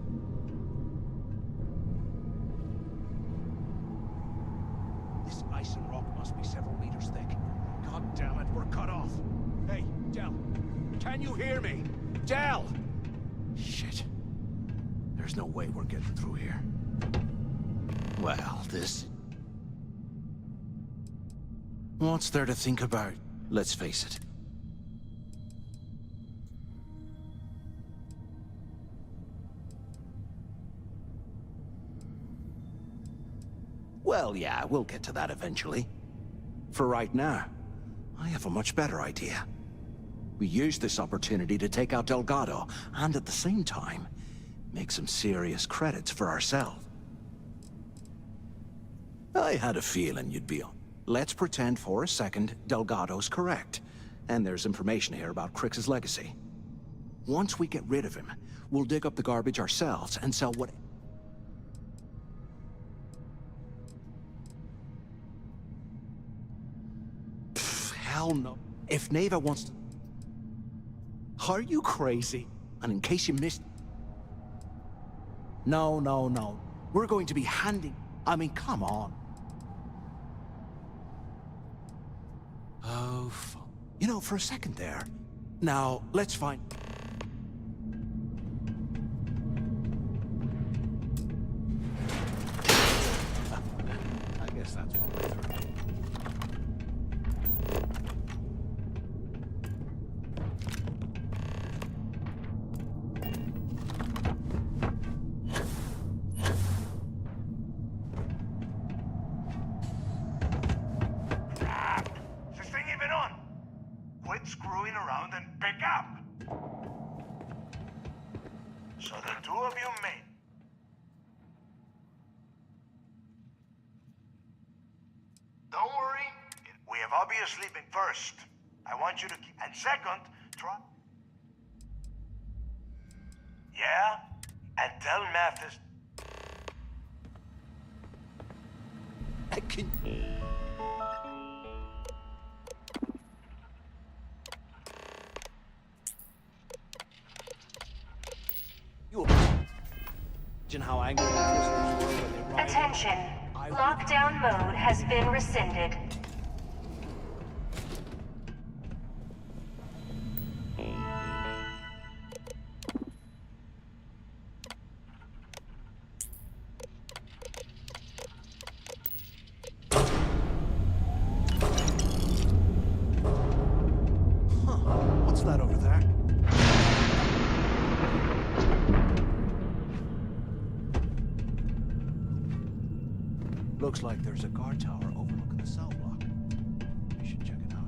This ice and rock must be several meters thick. God damn it, we're cut off. Hey, Del, can you hear me? Del! Shit. There's no way we're getting through here. Well, this... What's there to think about? Let's face it. Well, yeah, we'll get to that eventually. For right now, I have a much better idea. We used this opportunity to take out Delgado, and at the same time, make some serious credits for ourselves. I had a feeling you'd be on. Let's pretend for a second Delgado's correct, and there's information here about Crix's legacy. Once we get rid of him, we'll dig up the garbage ourselves and sell what... Pfft, hell no. If Neva wants to... Are you crazy? And in case you missed... No, no, no. We're going to be handing... I mean, come on. Oh, you know, for a second there. Now, let's find... I guess that's one way through. Screwing around and pick up. So the two of you may. Don't worry. We have obviously been first. I want you to keep. And second, try. Yeah? And tell Mathis. I can. How angry the prisoners were when they rioted. Attention. Lockdown mode has been rescinded. What's that over there? Looks like there's a guard tower overlooking the cell block. We should check it out.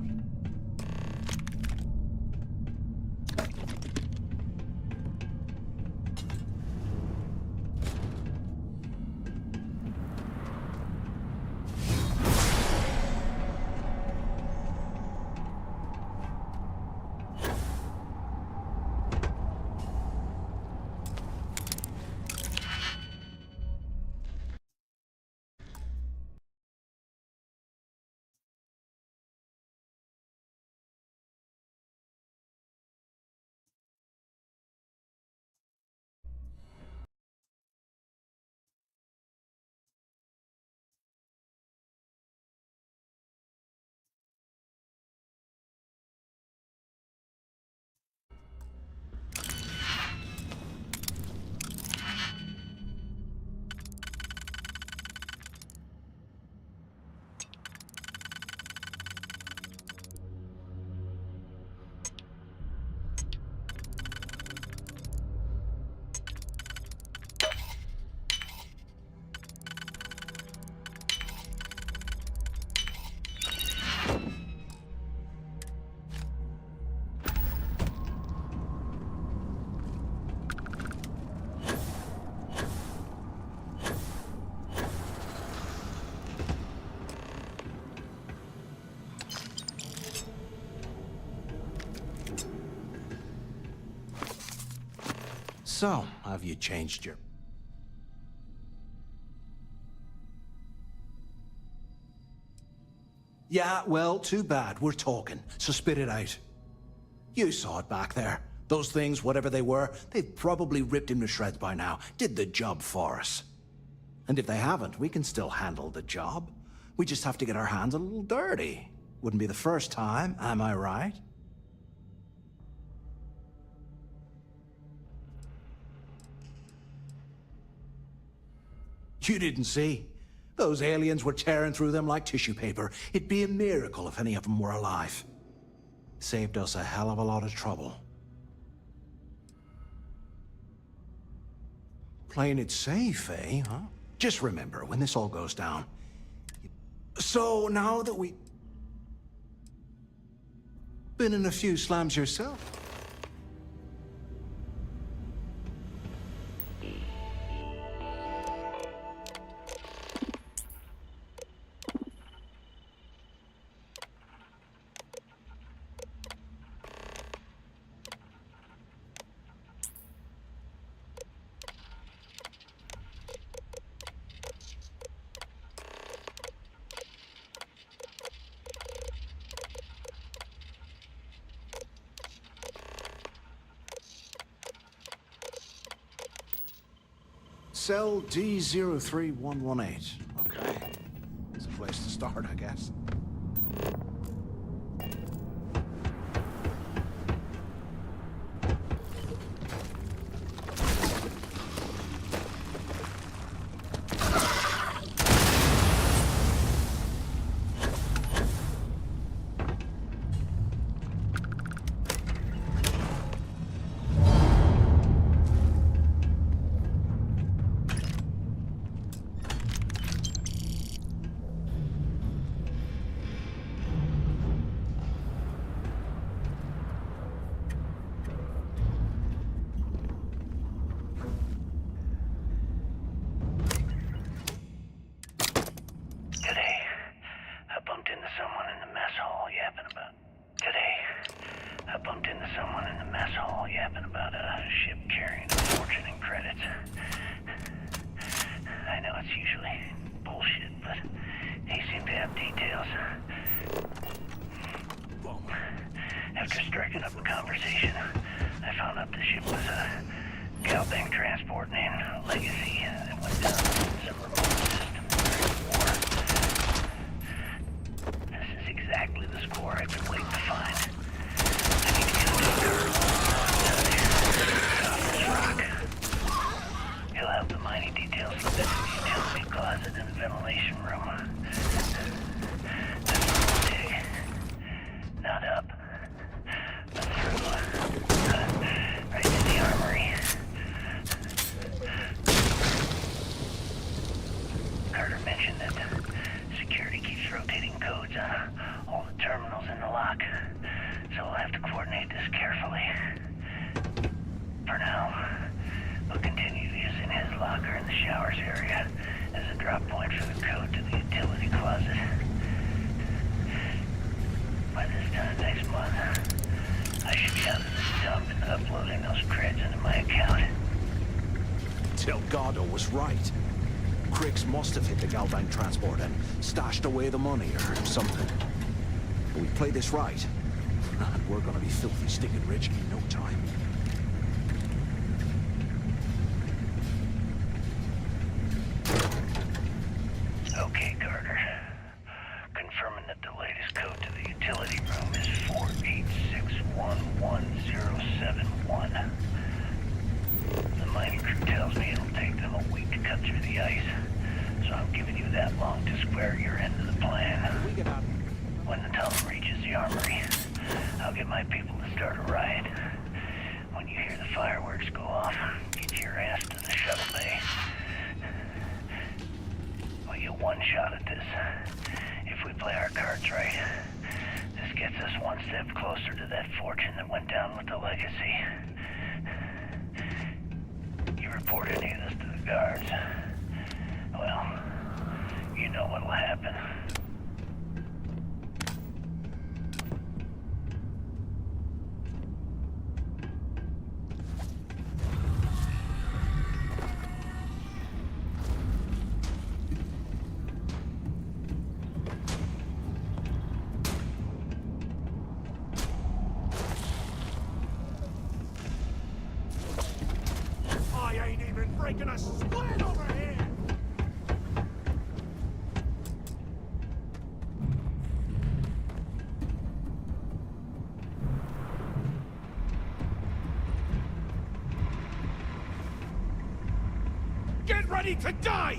So, have you changed your... Yeah, well, too bad. We're talking, so spit it out. You saw it back there. Those things, whatever they were, they've probably ripped him to shreds by now. Did the job for us. And if they haven't, we can still handle the job. We just have to get our hands a little dirty. Wouldn't be the first time, am I right? You didn't see. Those aliens were tearing through them like tissue paper. It'd be a miracle if any of them were alive. Saved us a hell of a lot of trouble. Playing it safe, eh, huh? Just remember, when this all goes down... So, now that we... Been in a few slams yourself. Cell D03118. Okay. It's a place to start, I guess. After striking up a conversation, I found out the ship was a Galbank transport named Legacy that went down some remote system during the war. This is exactly the score I've been waiting to find. I need to get a top this rock. He'll have the mining details listed in the utility closet in the ventilation room. That's where we'll dig. Not up. Right to the armory. Carter mentioned that security keeps rotating codes on all the terminals in the lock, so we'll have to coordinate this carefully. For now, we'll continue using his locker in the showers area as a drop point for the code to the utility closet. By this time next month, I should be out of this dump and uploading those creds into my account. Delgado was right. Criggs must have hit the Galbank transport and stashed away the money or something. But we play this right, and we're gonna be filthy stinking rich in no time. Okay, Carter. Confirming that the latest code to the utility room is 486111071. The mining crew tells me it'll take them a week to cut through the ice, so I'm giving you that long to square your end of the plan. When the tunnel reaches the armory, I'll get my people to start a riot. When you hear the fireworks go off, get your ass to the shuttle bay. We get one shot at this. If we play our cards right, this gets us one step closer to that fortune that went down with the Legacy. You report any of this to the guards, well, you know what'll happen. I ain't even breaking a sweat over here! Get ready to die!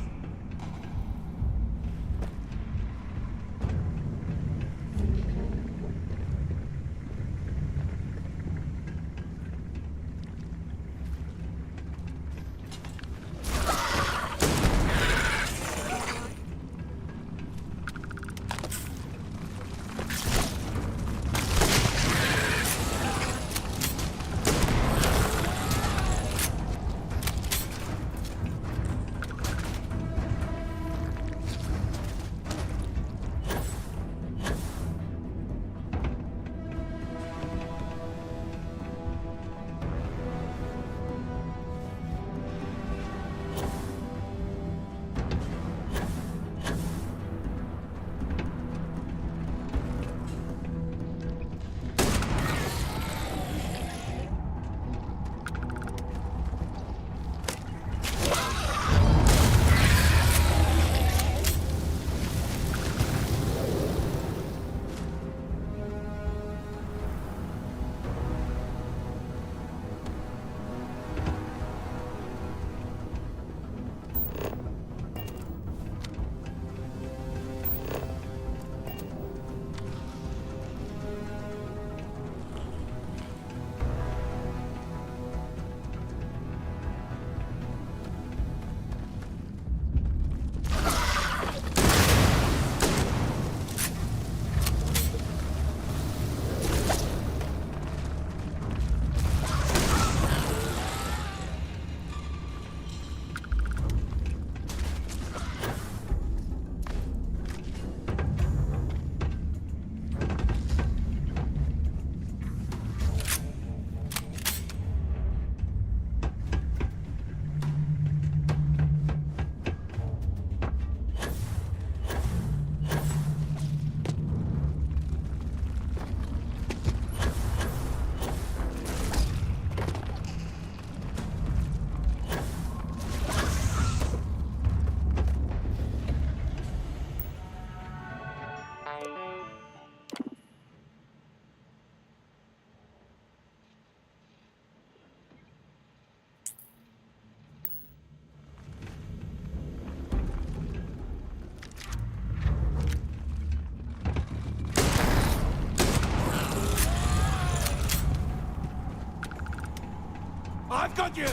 I've got you!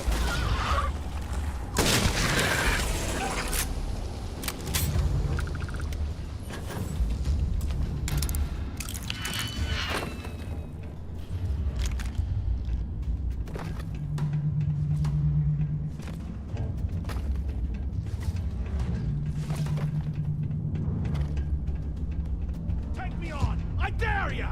Take me on! I dare ya!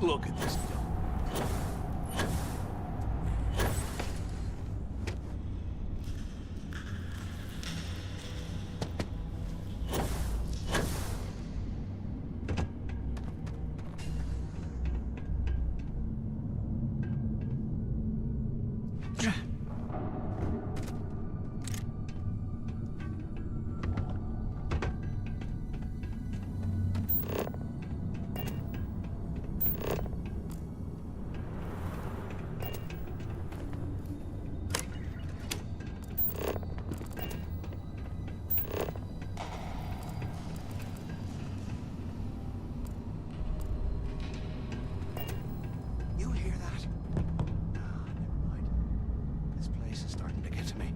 Look at this dump. You hear that? Ah, never mind. This place is starting to get to me.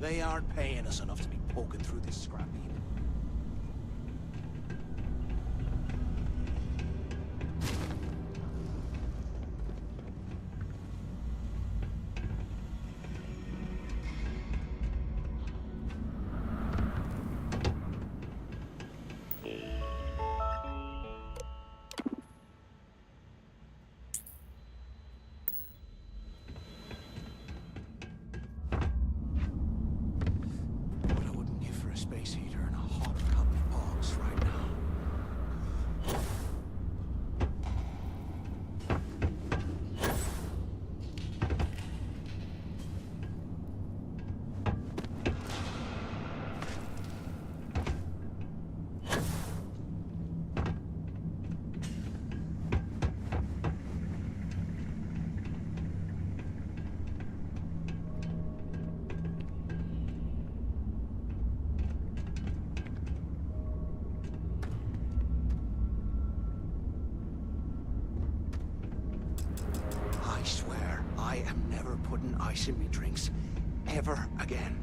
They aren't paying us enough to be poking through this scrap heap. What I wouldn't give for a space heater and a hot cup of bogs right now. I swear, I am never putting ice in me drinks. Ever again.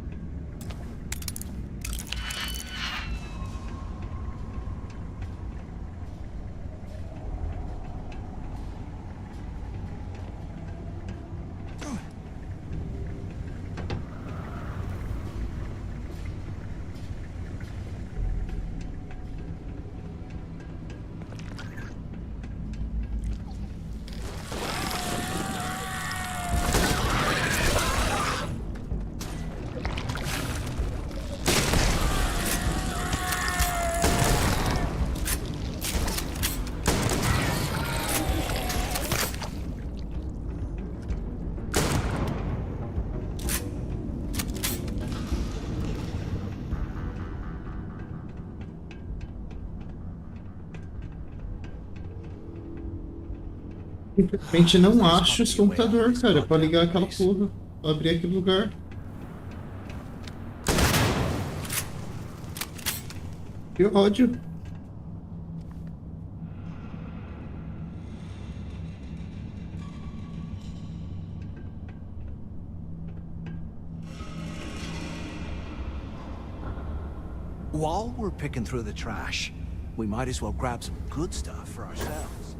Simplesmente não acho esse computador, cara, pra ligar aquela porra, pra abrir aquele lugar. Que ódio. While we're picking through the trash, we might as well grab some good stuff for ourselves.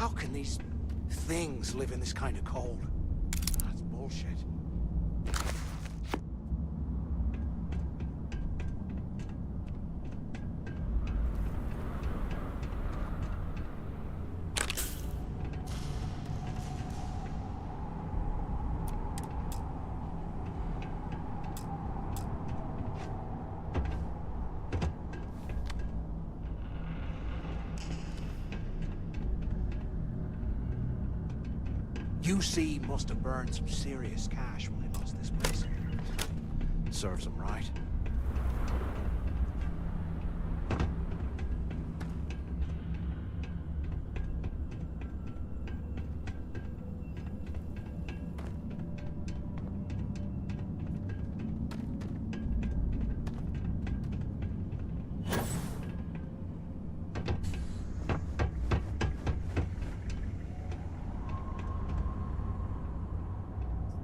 How can these things live in this kind of cold? That's bullshit. UC must have burned some serious cash when they lost this place. Serves them right.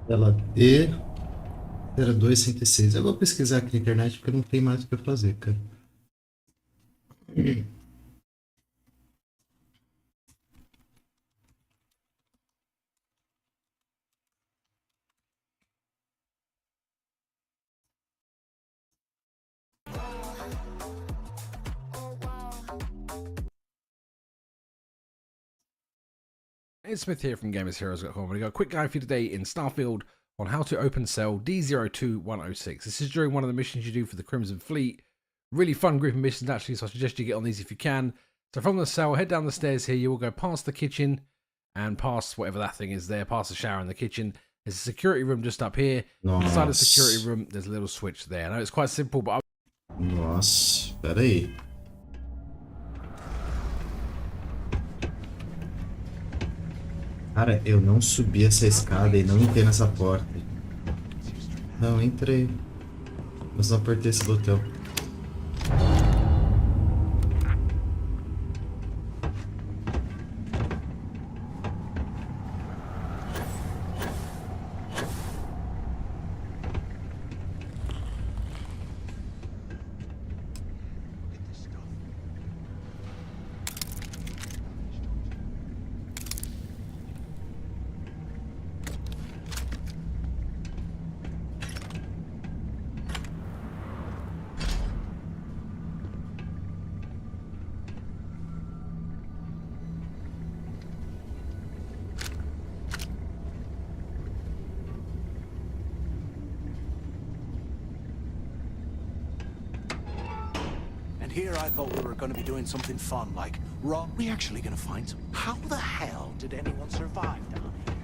Tela D 0266. Eu vou pesquisar aqui na internet porque não tem mais o que eu fazer, cara. It's Smith here from GamersHeroes.com. We got a quick guide for you today in Starfield on how to open cell D02106. This is during one of the missions you do for the Crimson Fleet. Really fun group of missions actually, so I suggest you get on these if you can. So from the cell, head down the stairs here. You will go past the kitchen and past whatever that thing is there, past the shower in the kitchen. There's a security room just up here. Inside the security room, there's a little switch there. I know it's quite simple, but Nossa, pera aí. Cara, eu não subi essa escada e não entrei nessa porta. Não, entrei. Mas não apertei esse botão. Here I thought we were going to be doing something fun, like, we actually going to find some... How the hell did anyone survive down here?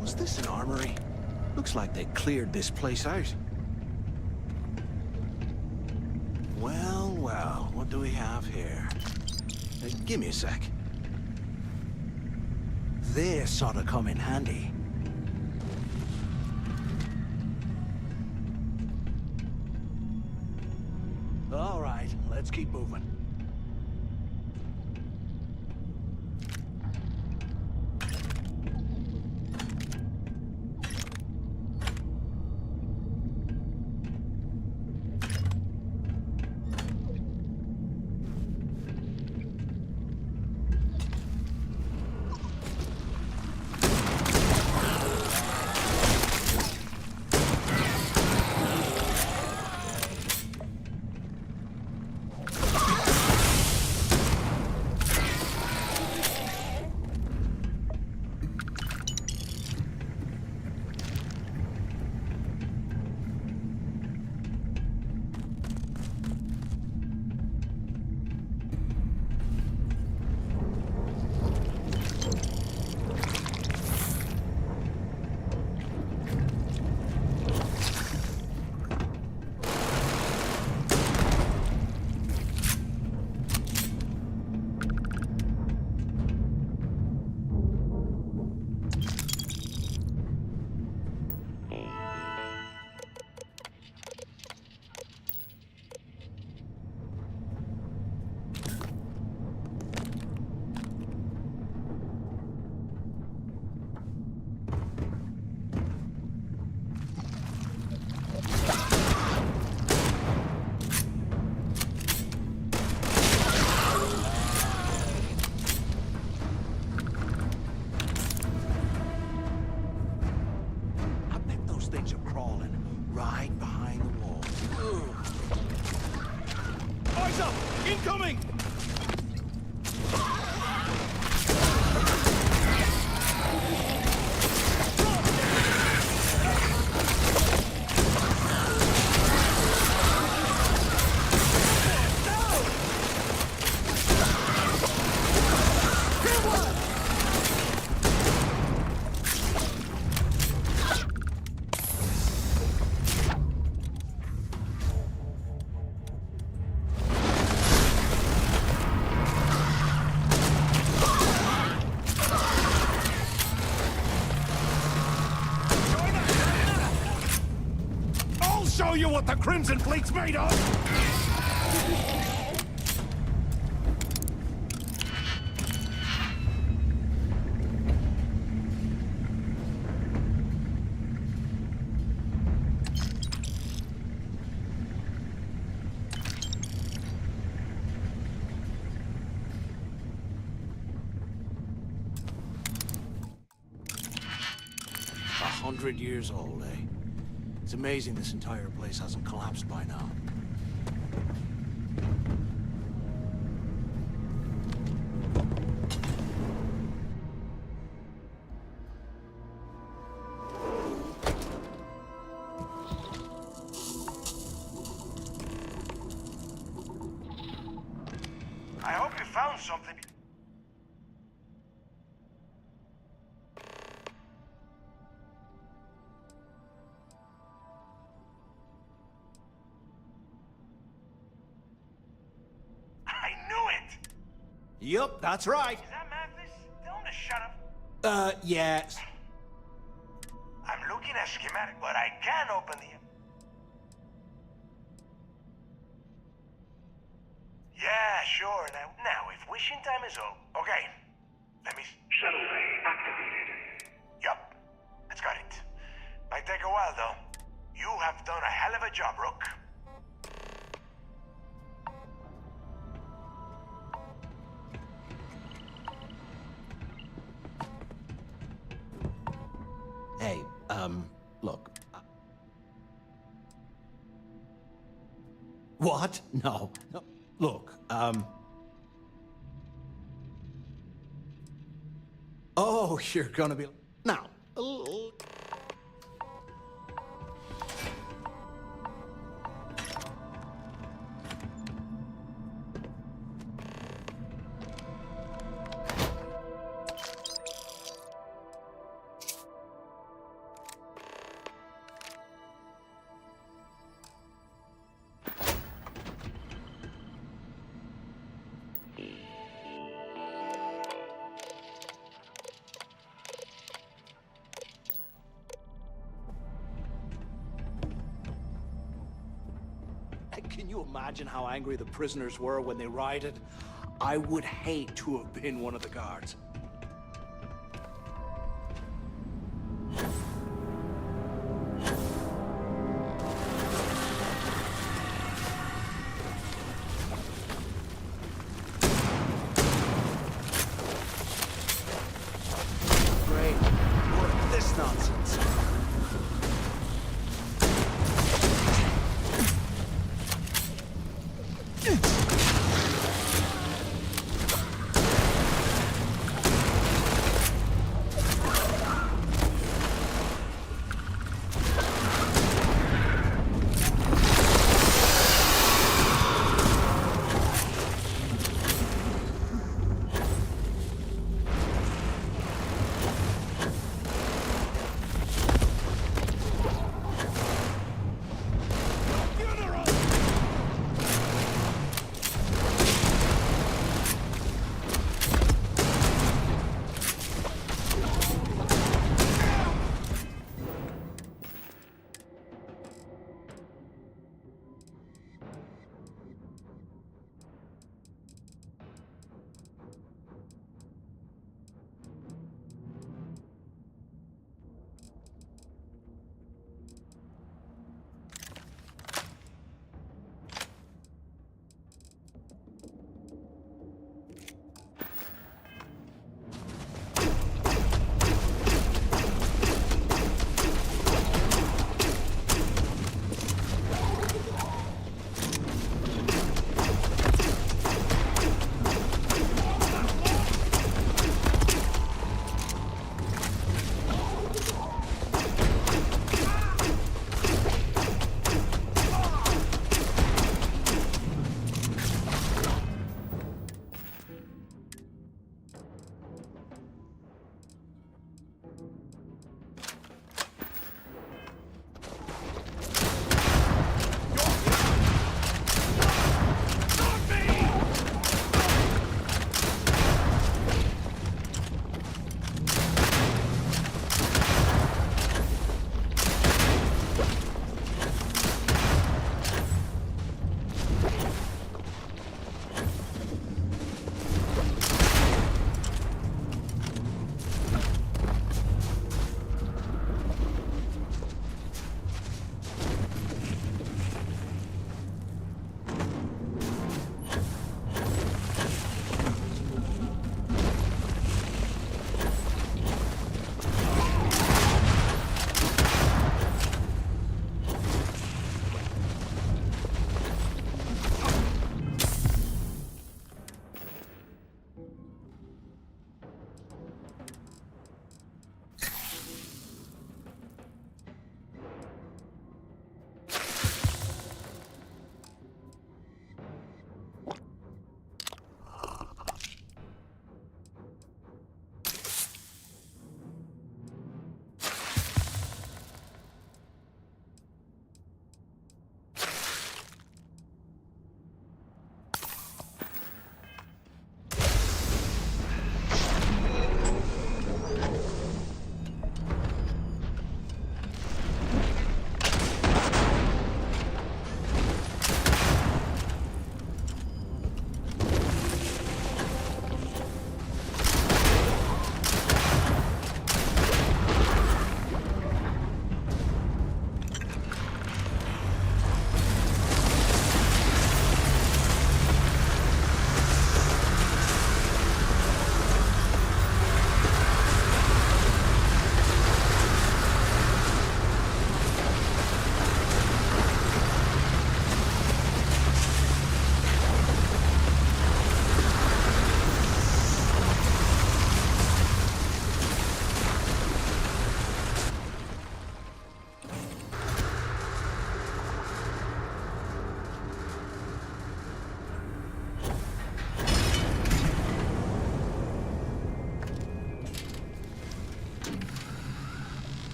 Was this an armory? Looks like they cleared this place out. Well, well, what do we have here? Give me a sec. This ought to come in handy. All right, let's keep moving. show you what the Crimson Fleet's made of! Years old, eh? It's amazing this entire place hasn't collapsed by now. I hope you found something. Yup, that's right. Is that Mathis? Tell him to shut up. Yeah. I'm looking at schematic, but I can't open the... Yeah, sure. Now, if wishing time is over... Okay. Let me... Shuttle bay activated. Yup. That's got it. Might take a while, though. You have done a hell of a job, Rook. Hey, look. What? No. Look, Oh, you're gonna be... Now. Can you imagine how angry the prisoners were when they rioted? I would hate to have been one of the guards. Great. What is this nonsense?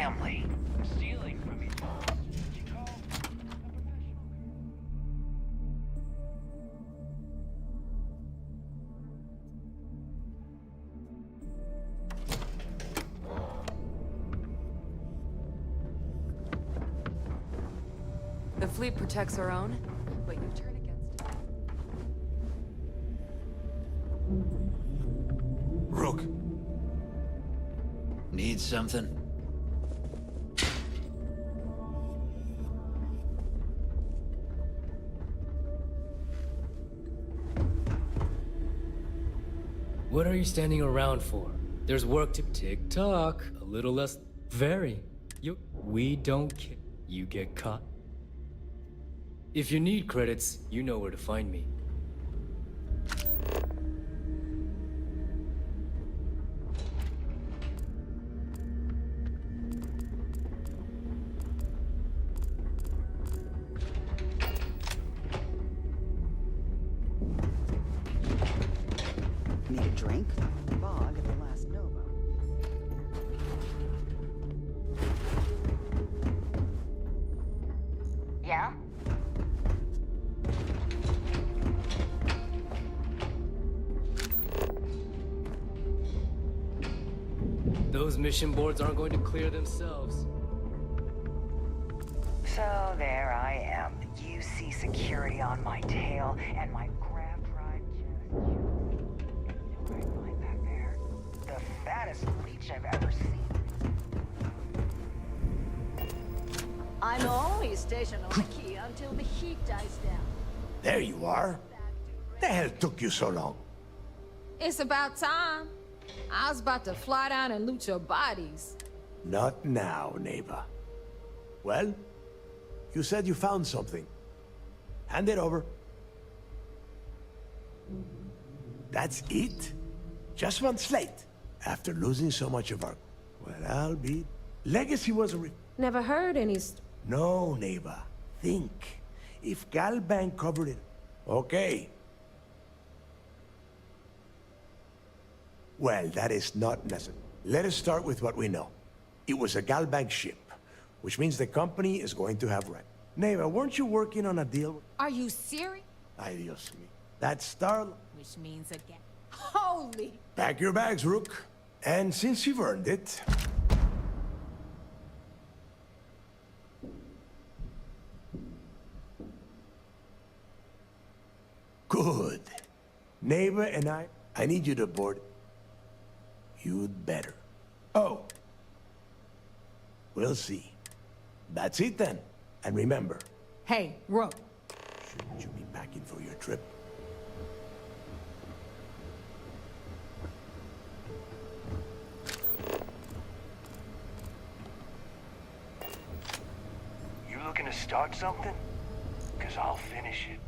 family. Stealing from each other. What you call a professional. The fleet protects our own, but you turn against it. Rook. Need something? What are you standing around for? There's work to tick-tock, a little less... Very. We don't care. You get caught. If you need credits, you know where to find me. Need a drink? Bog at the last Nova. Yeah? Those mission boards aren't going to clear themselves. So there I am. UC security on my tail, and my grav drive just... What do I find back there? The fattest leech I've ever seen. I'm always stationed on the key until the heat dies down. There you are. The hell took you so long? It's about time. I was about to fly down and loot your bodies. Not now, neighbor. Well, you said you found something. Hand it over. That's it? Just one slate? After losing so much of our... Well, I'll be... Legacy was a... Never heard any... No, neighbor. Think. If Galbank covered it... Okay. Well, that is not necessary. Let us start with what we know. It was a Galbank ship, which means the company is going to have rent. Neighbor, weren't you working on a deal? Are you serious? Ay, Dios mío. That Star... Which means again. Holy! Pack your bags, Rook. And since you've earned it... Good. Neighbor and I need you to board. You'd better. Oh. We'll see. That's it then. And remember... Hey, Rook. Shouldn't you be packing for your trip? You looking to start something? 'Cause I'll finish it.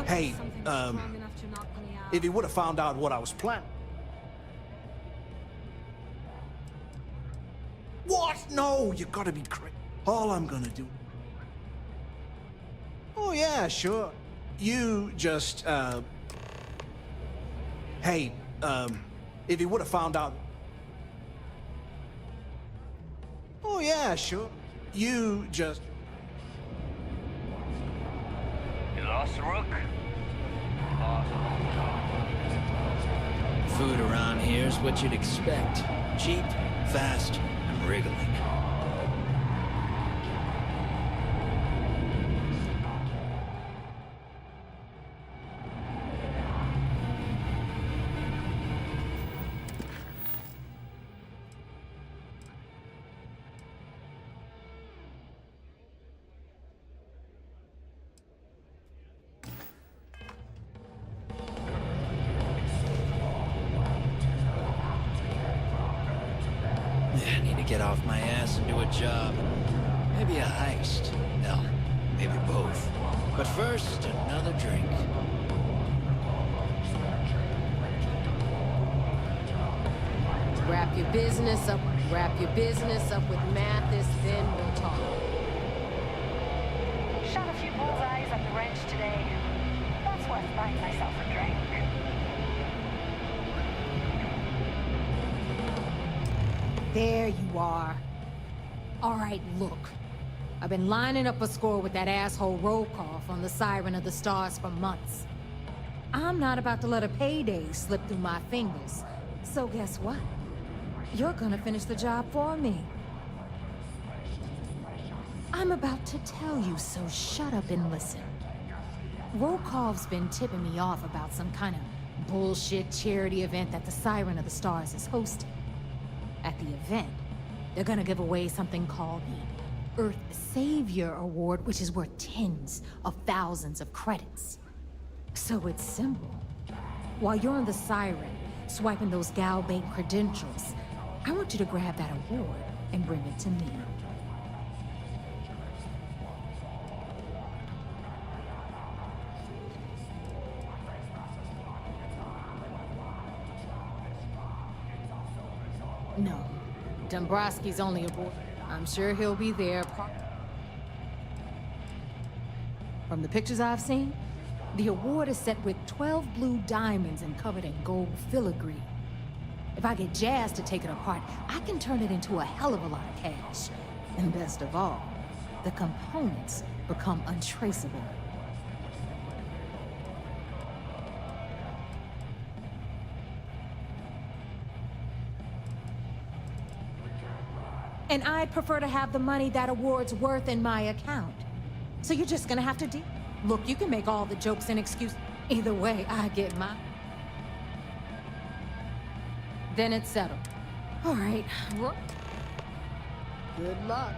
Hey, if he would have found out what I was planning. What? No, you gotta be crazy. All I'm gonna do. Oh, yeah, sure. You just, Hey, if he would have found out. Oh, yeah, sure. You just. You lost Rook? Food around here's what you'd expect. Cheap, fast, and wriggling. get off my ass and do a job. Maybe a heist. Hell, maybe both. But first, another drink. Wrap your business up with Mathis, then we'll talk. Shot a few bullseyes at the ranch today. That's worth buying myself a drink. There you are. All right, look. I've been lining up a score with that asshole roll call from the Siren of the Stars for months. I'm not about to let a payday slip through my fingers. So guess what? You're gonna finish the job for me. I'm about to tell you, so shut up and listen. Rokov's been tipping me off about some kind of bullshit charity event that the Siren of the Stars is hosting. At the event, they're gonna give away something called the Earth Savior Award, which is worth tens of thousands of credits. So it's simple. While you're on the Siren, swiping those gal-bait credentials, I want you to grab that award and bring it to me. No, Dombrowski's only aboard. I'm sure he'll be there. From the pictures I've seen, the award is set with 12 blue diamonds and covered in gold filigree. If I get Jazz to take it apart, I can turn it into a hell of a lot of cash. And best of all, the components become untraceable. And I'd prefer to have the money that award's worth in my account. So you're just gonna have to deal. Look, you can make all the jokes and excuses. Either way, I get mine. Then it's settled. All right. Good luck.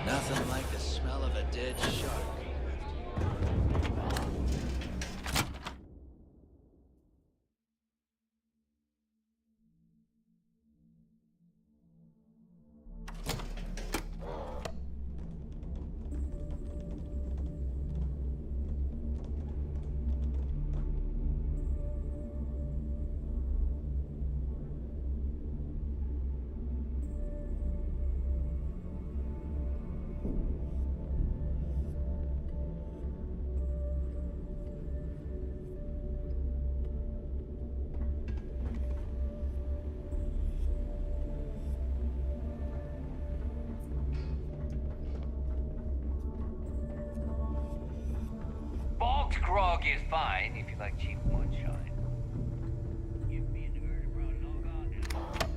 Nothing like the smell of a dead shark. Bulk grog is fine if you like cheap moonshine. Give me an vertebra log on now.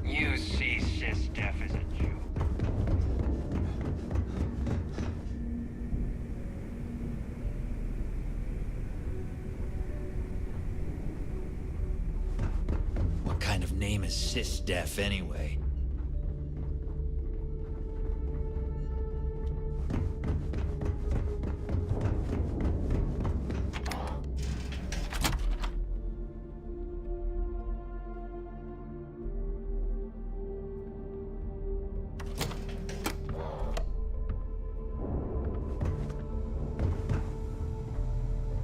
You see, Sis Def is a Jew. What kind of name is Sysdef anyway?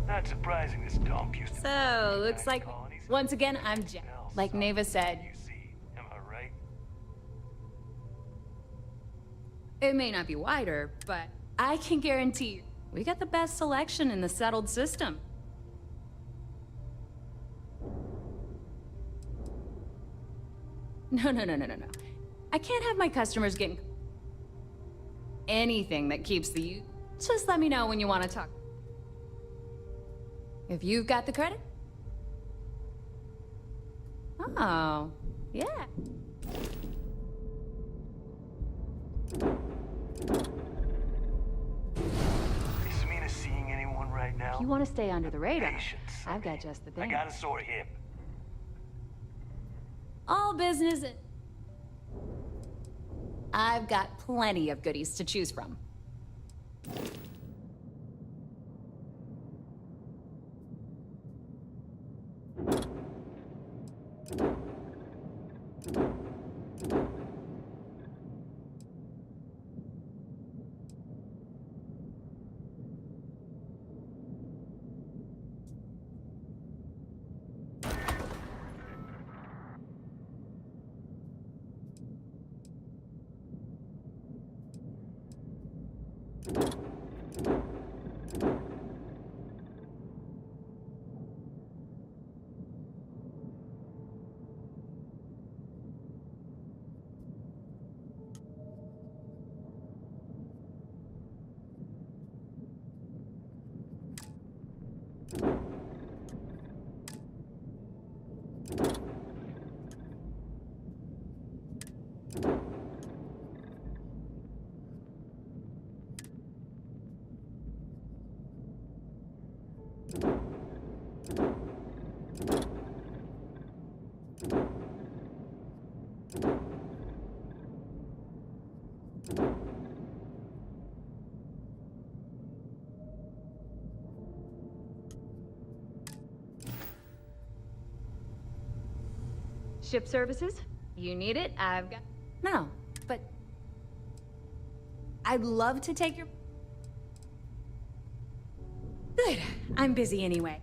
Not surprising this dump used to So, looks like, once again, I'm Jack. Like Neva said. Am I right? It may not be wider, but I can guarantee we got the best selection in the settled system. No. I can't have my customers getting anything that keeps the youth. Just let me know when you want to talk. If you've got the credit. Oh, yeah. Is Samina seeing anyone right now? If you want to stay under the radar, I've got just the I thing. got a sore hip. All business. I've got plenty of goodies to choose from. Ship services? You need it? I've got... No, but... I'd love to take your... Good. I'm busy anyway.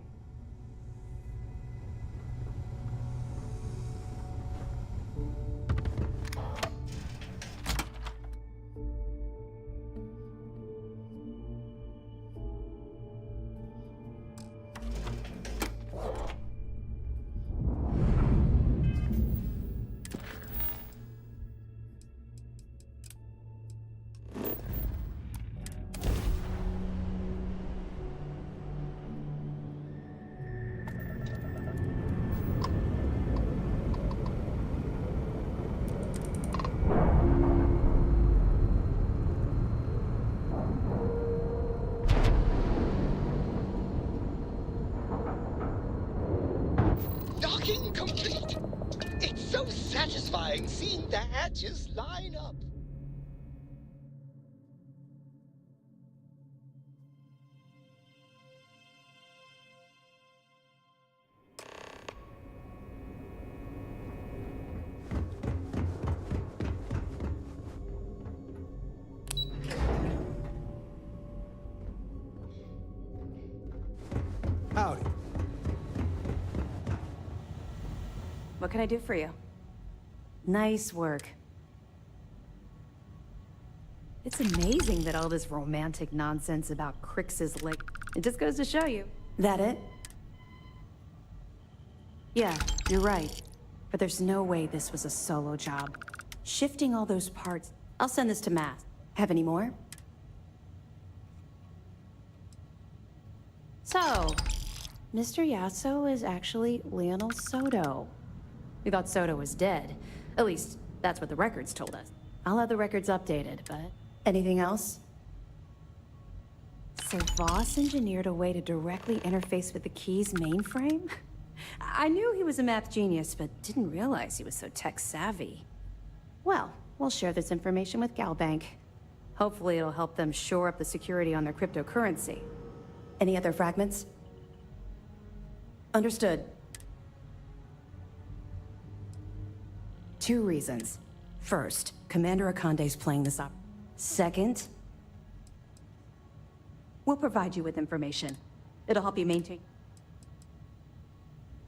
Docking complete. It's so satisfying seeing the hatches line up. Howdy. What can I do for you? Nice work. It's amazing that all this romantic nonsense about Crix's leg... It just goes to show you. That it? Yeah, you're right. But there's no way this was a solo job. Shifting all those parts... I'll send this to Matt. Have any more? So, Mr. Yasso is actually Lionel Soto. We thought Soto was dead. At least, that's what the records told us. I'll have the records updated, but... Anything else? So Voss engineered a way to directly interface with the Key's mainframe? I knew he was a math genius, but didn't realize he was so tech-savvy. Well, we'll share this information with Galbank. Hopefully it'll help them shore up the security on their cryptocurrency. Any other fragments? Understood. 2 reasons. First, Commander Akande's playing this up. Second, We'll provide you with information. It'll help you maintain...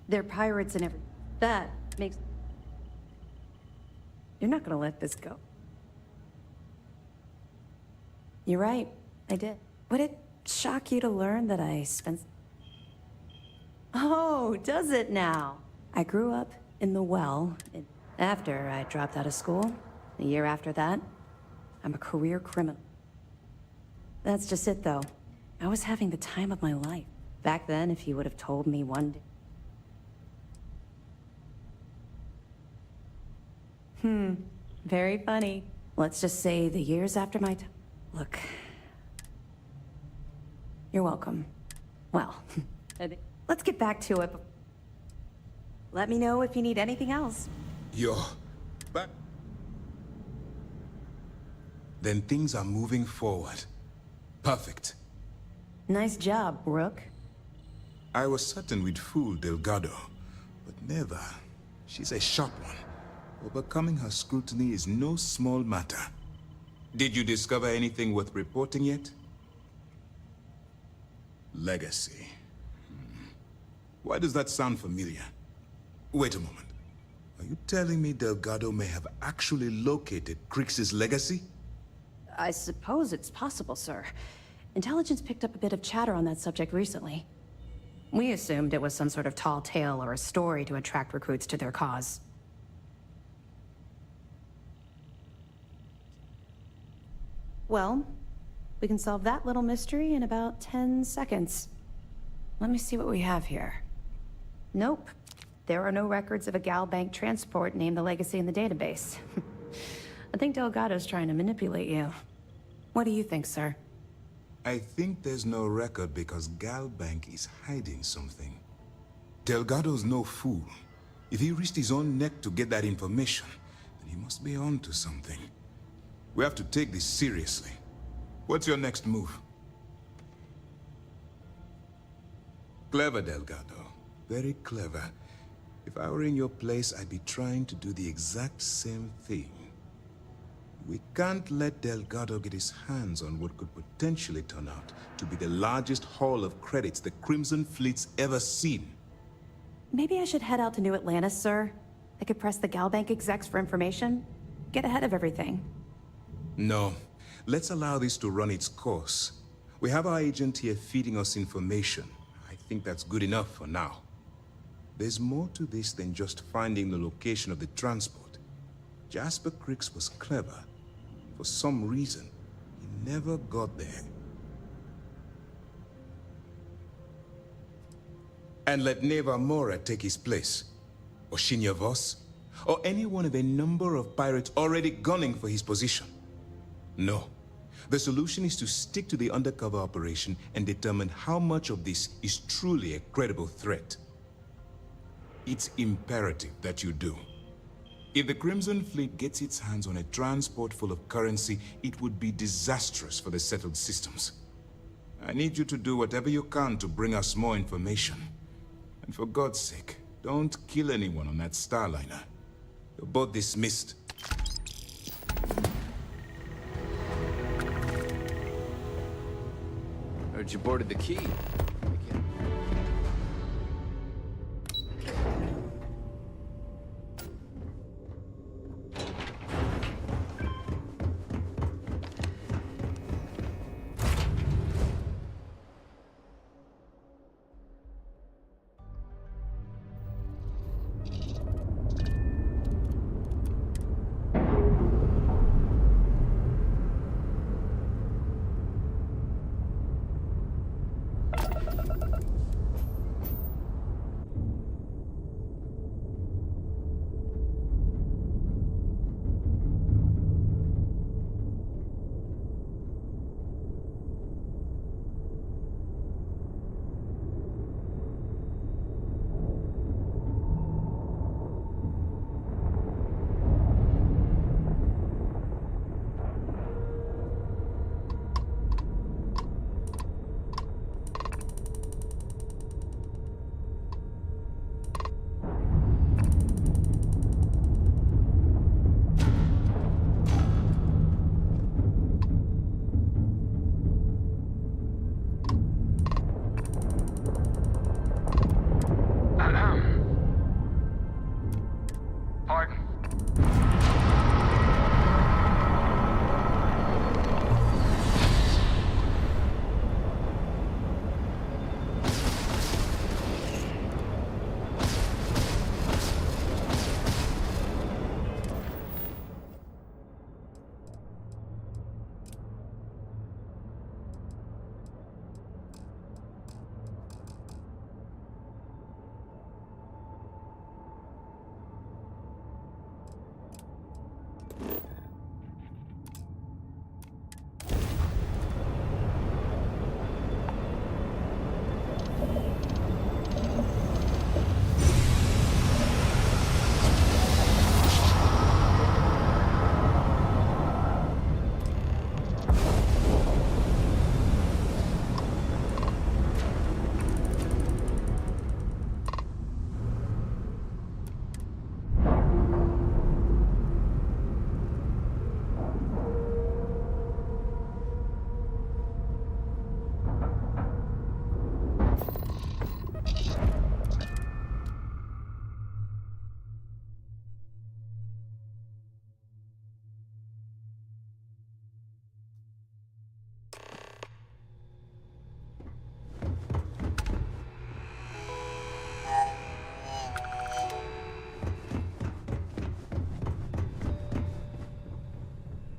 They're pirates and everything. That makes... You're not gonna let this go. you're right, I did. Would it shock you to learn that I spent... Oh, does it now? I grew up in the well. After I dropped out of school, a year after that, I'm a career criminal. That's just it, though. I was having the time of my life. Back then, if you would have told me one day... Very funny. Let's just say the years after my time... Look... You're welcome. Well, let's get back to it. Let me know if you need anything else. Yo, back. Then things are moving forward. Perfect. Nice job, Rook. I was certain we'd fool Delgado, but never. She's a sharp one. Overcoming her scrutiny is no small matter. Did you discover anything worth reporting yet? Legacy. Why does that sound familiar? Wait a moment. Are you telling me Delgado may have actually located Crix's legacy? I suppose it's possible, sir. Intelligence picked up a bit of chatter on that subject recently. We assumed it was some sort of tall tale or a story to attract recruits to their cause. Well, we can solve that little mystery in about 10 seconds. Let me see what we have here. Nope. There are no records of a Gal Bank transport named the Legacy in the database. I think Delgado's trying to manipulate you. What do you think, sir? I think there's no record because Gal Bank is hiding something. Delgado's no fool. If he risked his own neck to get that information, then he must be on to something. We have to take this seriously. What's your next move? Clever, Delgado. Very clever. If I were in your place, I'd be trying to do the exact same thing. We can't let Delgado get his hands on what could potentially turn out to be the largest haul of credits the Crimson Fleet's ever seen. Maybe I should head out to New Atlantis, sir. I could press the Gal Bank execs for information. Get ahead of everything. No. Let's allow this to run its course. We have our agent here feeding us information. I think that's good enough for now. There's more to this than just finding the location of the transport. Jasper Crix was clever. For some reason, he never got there. And let Neva Mora take his place. Or Shinya Voss. Or any one of a number of pirates already gunning for his position. No. The solution is to stick to the undercover operation and determine how much of this is truly a credible threat. It's imperative that you do. If the Crimson Fleet gets its hands on a transport full of currency, it would be disastrous for the settled systems. I need you to do whatever you can to bring us more information. And for God's sake, don't kill anyone on that Starliner. You're both dismissed. Heard you boarded the key.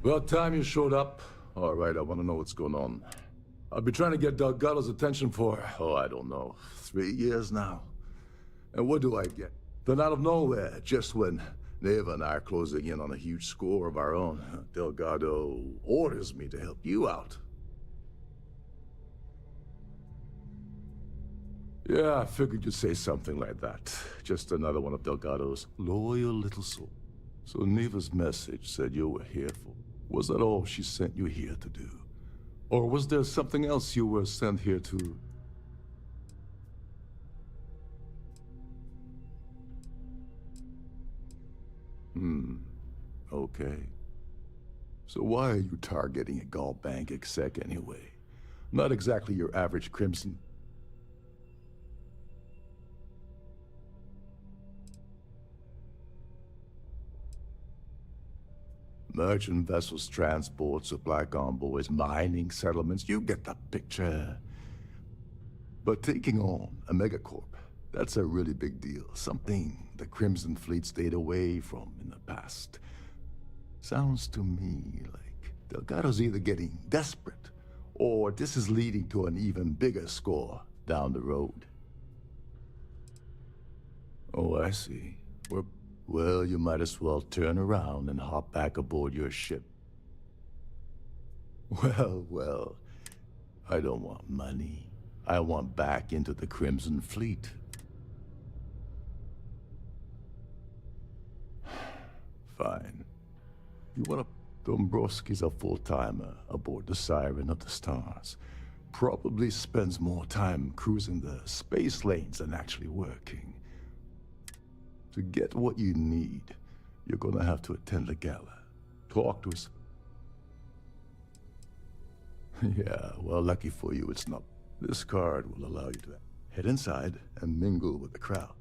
About time you showed up. All right, I want to know what's going on. I've been trying to get Delgado's attention for, I don't know, 3 years now. And what do I get? Then out of nowhere, just when Neva and I are closing in on a huge score of our own, Delgado orders me to help you out. Yeah, I figured you'd say something like that. Just another one of Delgado's loyal little souls. So Neva's message said you were here for. Was that all she sent you here to do? Or was there something else you were sent here to? Okay. So why are you targeting a Gall Bank exec anyway? Not exactly your average Crimson. Merchant vessels, transport, supply convoys, mining settlements, you get the picture. But taking on a megacorp, that's a really big deal. Something the Crimson Fleet stayed away from in the past. Sounds to me like Delgado's either getting desperate, or this is leading to an even bigger score down the road. Oh, I see. Well, you might as well turn around and hop back aboard your ship. Well, I don't want money. I want back into the Crimson Fleet. Fine. You want to... Dombrowski's a full-timer aboard the Siren of the Stars. Probably spends more time cruising the space lanes than actually working. To get what you need, you're gonna have to attend the gala. Talk to us. Yeah, well, lucky for you, it's not. This card will allow you to head inside and mingle with the crowd.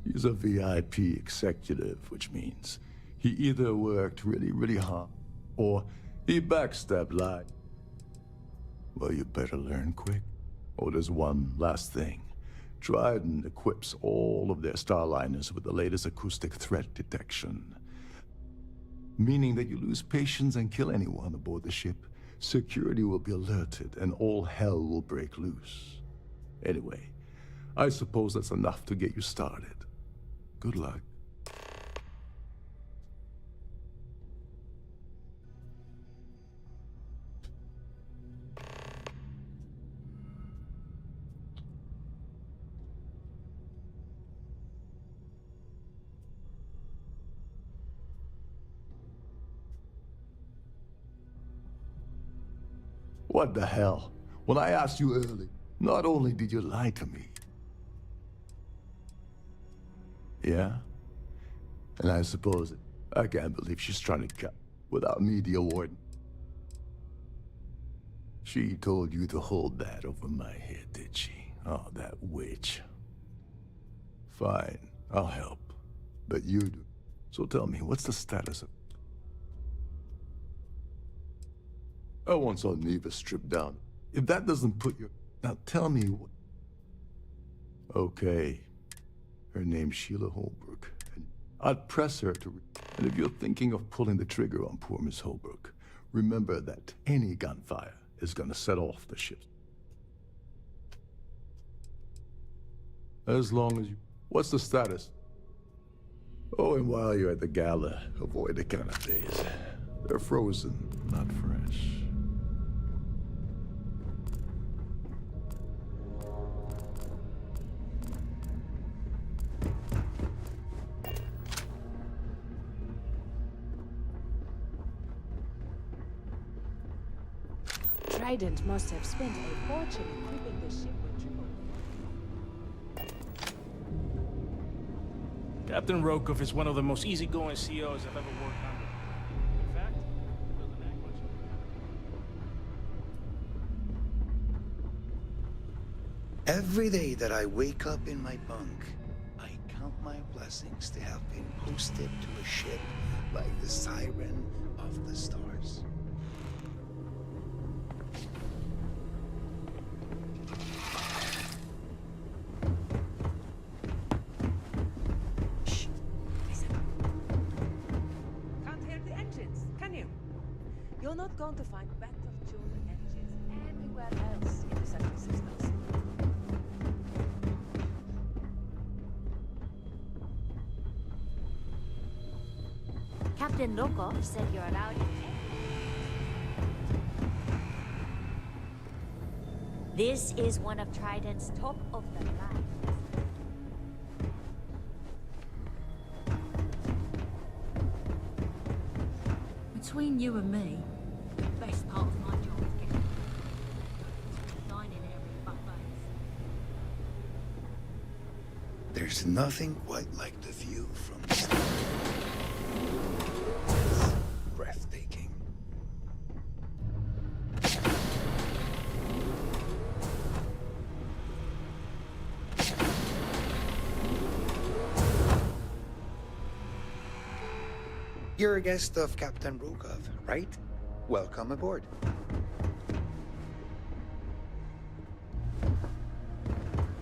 He's a VIP executive, which means he either worked really hard, or he backstabbed live. Well, you better learn quick. Oh, there's one last thing. Trident equips all of their starliners with the latest acoustic threat detection. Meaning that you lose patience and kill anyone aboard the ship, security will be alerted and all hell will break loose. Anyway, I suppose that's enough to get you started. Good luck. What the hell? When I asked you earlier, not only did you lie to me. Yeah? And I suppose I can't believe she's trying to cut without me, the warden. She told you to hold that over my head, did she? Oh, that witch. Fine, I'll help. But you do. So tell me, what's the status of... I once saw Neva stripped down. If that doesn't put your... Now tell me what... Okay. Her name's Sheila Holbrook. And I'd press her to... And if you're thinking of pulling the trigger on poor Miss Holbrook, remember that any gunfire is gonna set off the ship. As long as you... What's the status? Oh, and while you're at the gala, avoid the canapes. They're frozen, not fresh. Trident must have spent a fortune equipping the ship with triple. Captain Rokov is one of the most easygoing CEOs I've ever worked under. In fact, he doesn't act much. Every day that I wake up in my bunk, I count my blessings to have been posted to a ship like the Siren of the Stars. not going to find better-tuned engines anywhere else in the central systems. Captain Rokov said you're allowed in. This is one of Trident's top of the line. Between you and me, the best part of my job is getting dining area buffets. There's nothing quite like the view from the sky. It's breathtaking. You're a guest of Captain Rokov, right? Welcome aboard.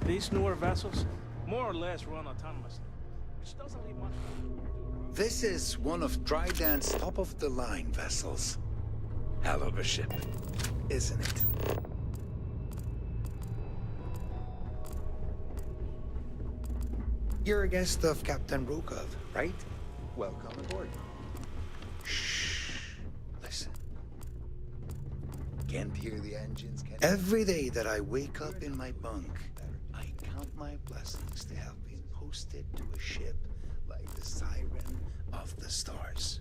These newer vessels, more or less, run autonomously, which doesn't leave much. This is one of Trident's top-of-the-line vessels. Hell of a ship, isn't it? You're a guest of Captain Rokov, right? Welcome aboard. Shh. Listen. Can't hear the engines, can you? Every day that I wake up in my bunk, I count my blessings to have been posted to a ship like the Siren of the Stars.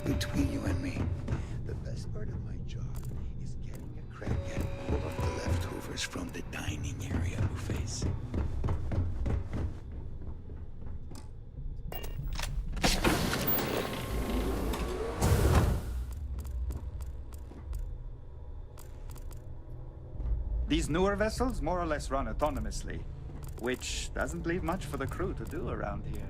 Between you and me, the best part of my job is getting a crack at all of the leftovers from the dining area buffets. These newer vessels more or less run autonomously, which doesn't leave much for the crew to do around here.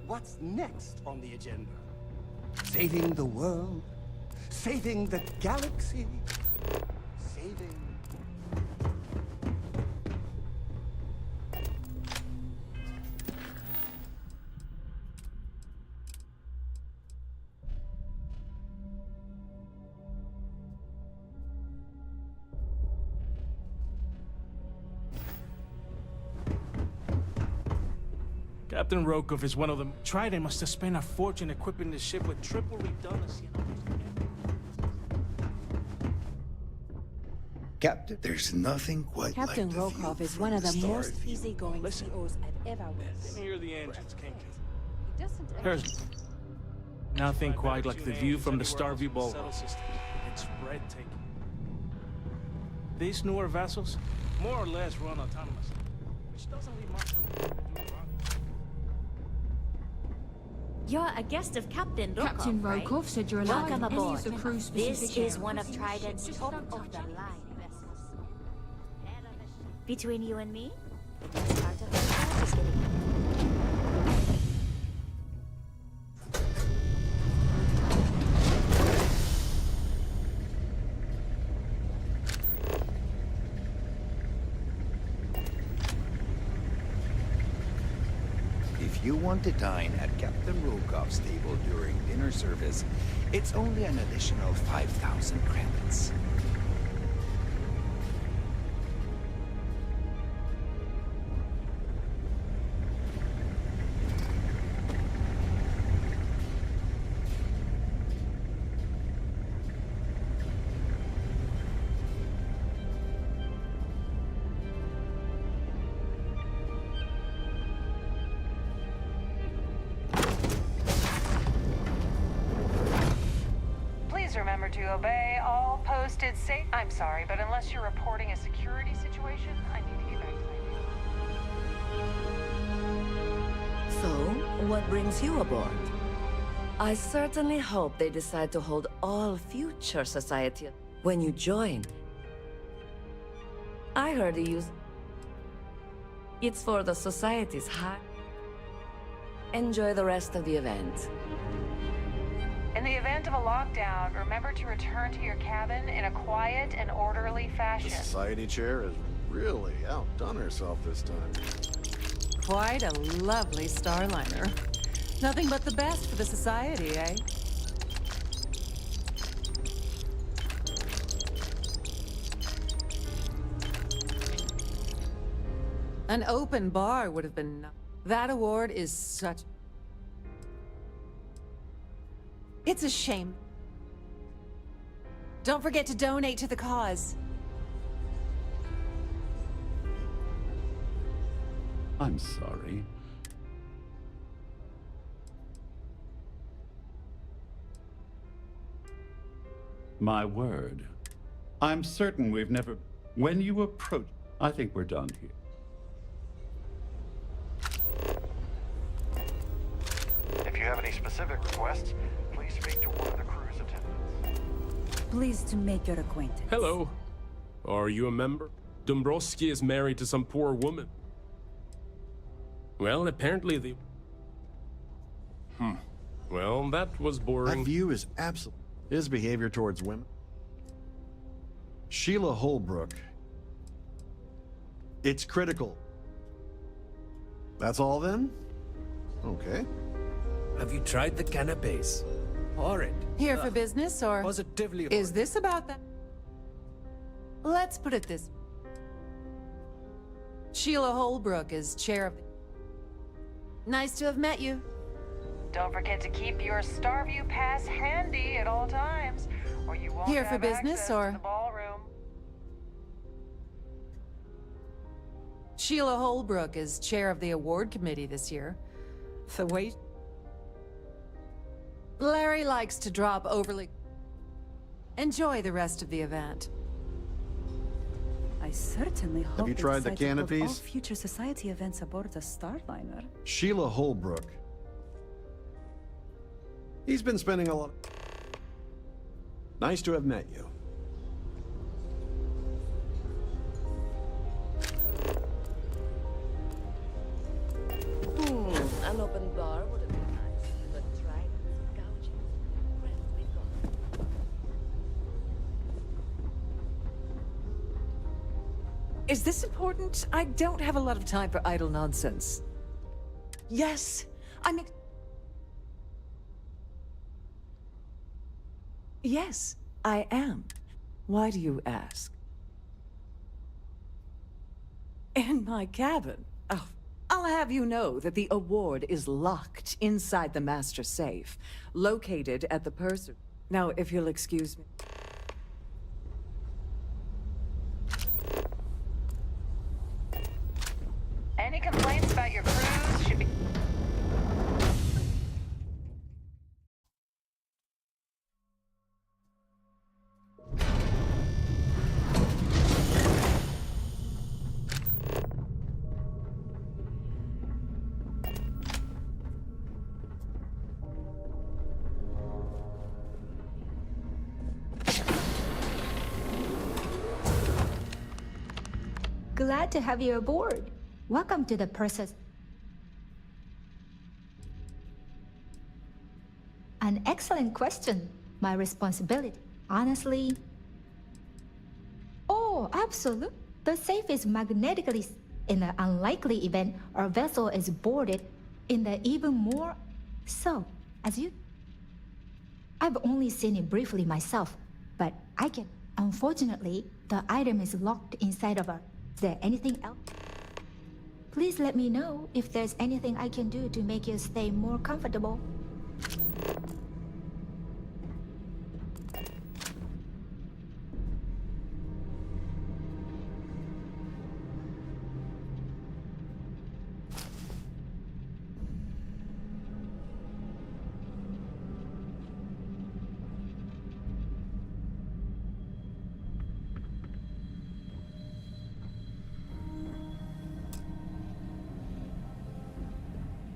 What's next on the agenda? Saving the world? Saving the galaxy? Saving... Captain Rokov is one of them. Trident must have spent a fortune equipping the ship with triple redundancy and almost Captain, there's nothing quite Captain like the Rokov view is from one of the Starfield. most easygoing COs I've ever worked with. hear the engines kinking. He doesn't There's nothing quite like the view from the Starview Bowl. It's breathtaking. These newer vessels, more or less, run autonomously, which doesn't leave much for the crew to do around. You're a guest of Captain Rokov, Captain Rokov right? said you're allowed Welcome in any aboard. of the crew's This specific is one of areas. Trident's top-of-the-line vessels. Between you and me, the best part of the job is getting... If you want to dine at Captain Rokov's table during dinner service, it's only an additional 5,000 credits. Please remember to obey all posted safe. I'm sorry, but unless you're reporting a security situation, I need to get back to So, what brings you aboard? I certainly hope they decide to hold all future society when you join. I heard you use... It's for the society's high. Enjoy the rest of the event. In the event of a lockdown, remember to return to your cabin in a quiet and orderly The fashion. society chair has really outdone herself this time. Quite a lovely starliner. Nothing but the best for the society, eh? An open bar would have been... That award is such... It's a shame. Don't forget to donate to the cause. I'm sorry. My word. I'm certain we've never... When you approach... I think we're done here. If you have any specific requests, please speak to one of the crew's attendants. Pleased to make your acquaintance. Hello. Are you a member? Dombrowski is married to some poor woman. Well, apparently the... Well, that was boring. That view is absolute. His behavior towards women. Sheila Holbrook. It's critical. That's all then? Okay. Have you tried the canapes? Horrid. Here for business, or... Positively Is this about that? Let's put it this... Sheila Holbrook is chair of... Nice to have met you. Don't forget to keep your Starview pass handy at all times, or you won't Here for have business, access or... to the ballroom. Sheila Holbrook is chair of the award committee this year. The way... Larry likes to drop overly... Enjoy the rest of the event. I certainly hope you tried the they decide to hold all canopies? future society events aboard the Starliner. Sheila Holbrook. He's been spending a lot. Nice to have met you. An open bar would have been nice, but try gouging. Incredibly gone. Is this important? I don't have a lot of time for idle nonsense. Yes, Yes, I am. Why do you ask? In my cabin? Oh, I'll have you know that the award is locked inside the master safe, located at the purser. Now, if you'll excuse me. Any complaints about your cruise should be... Glad to have you aboard. Welcome to the Purses. An excellent question. My responsibility. Honestly. Oh, absolutely. The safe is magnetically. In the unlikely event our vessel is boarded, in the even more so, as you. I've only seen it briefly myself, but I can. Unfortunately, the item is locked inside of our. Is there anything else? Please let me know if there's anything I can do to make your stay more comfortable.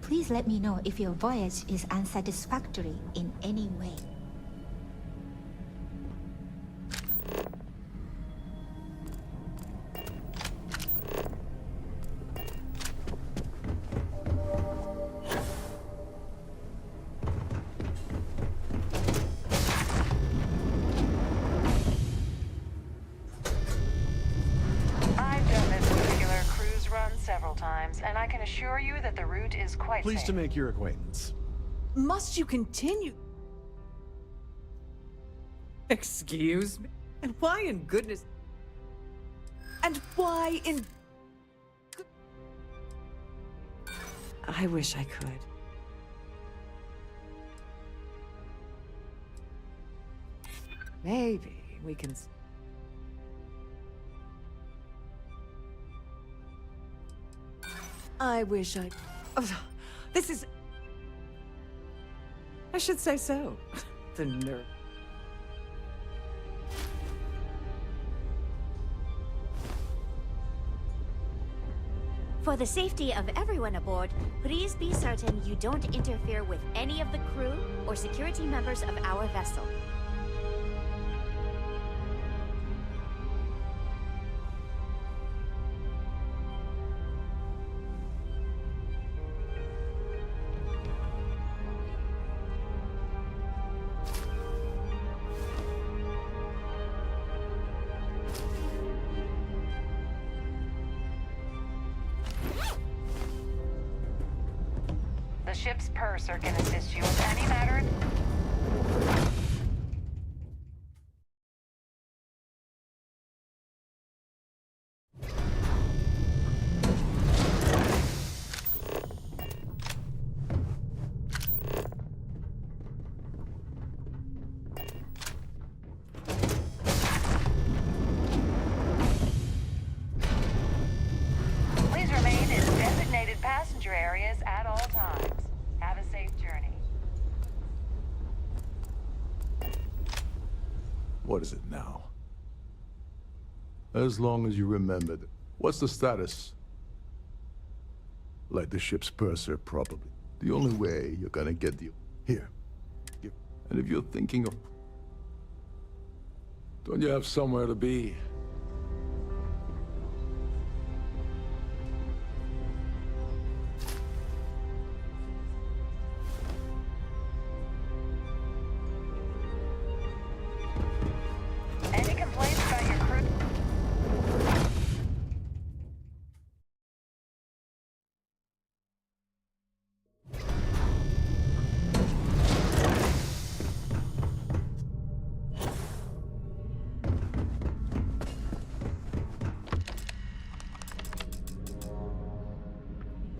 Please let me know if your voyage is unsatisfactory in any way. I've done this particular cruise run several times, and I can assure you that the route is quite Pleased safe. to make your acquaintance. Must you continue? Excuse me? And why in goodness? And why in... I wish I could. Maybe we can... I wish I... Oh, this is... I should say so. The nerve. For the safety of everyone aboard, please be certain you don't interfere with any of the crew or security members of our vessel. The ship's purser can assist you with any matter. Please remain in designated passenger areas at all times. Have a safe journey. What is it now? As long as you remember that. What's the status? Like the ship's purser, probably. The only way you're gonna get the... Here. And if you're thinking of... Don't you have somewhere to be? Any complaints about your crew?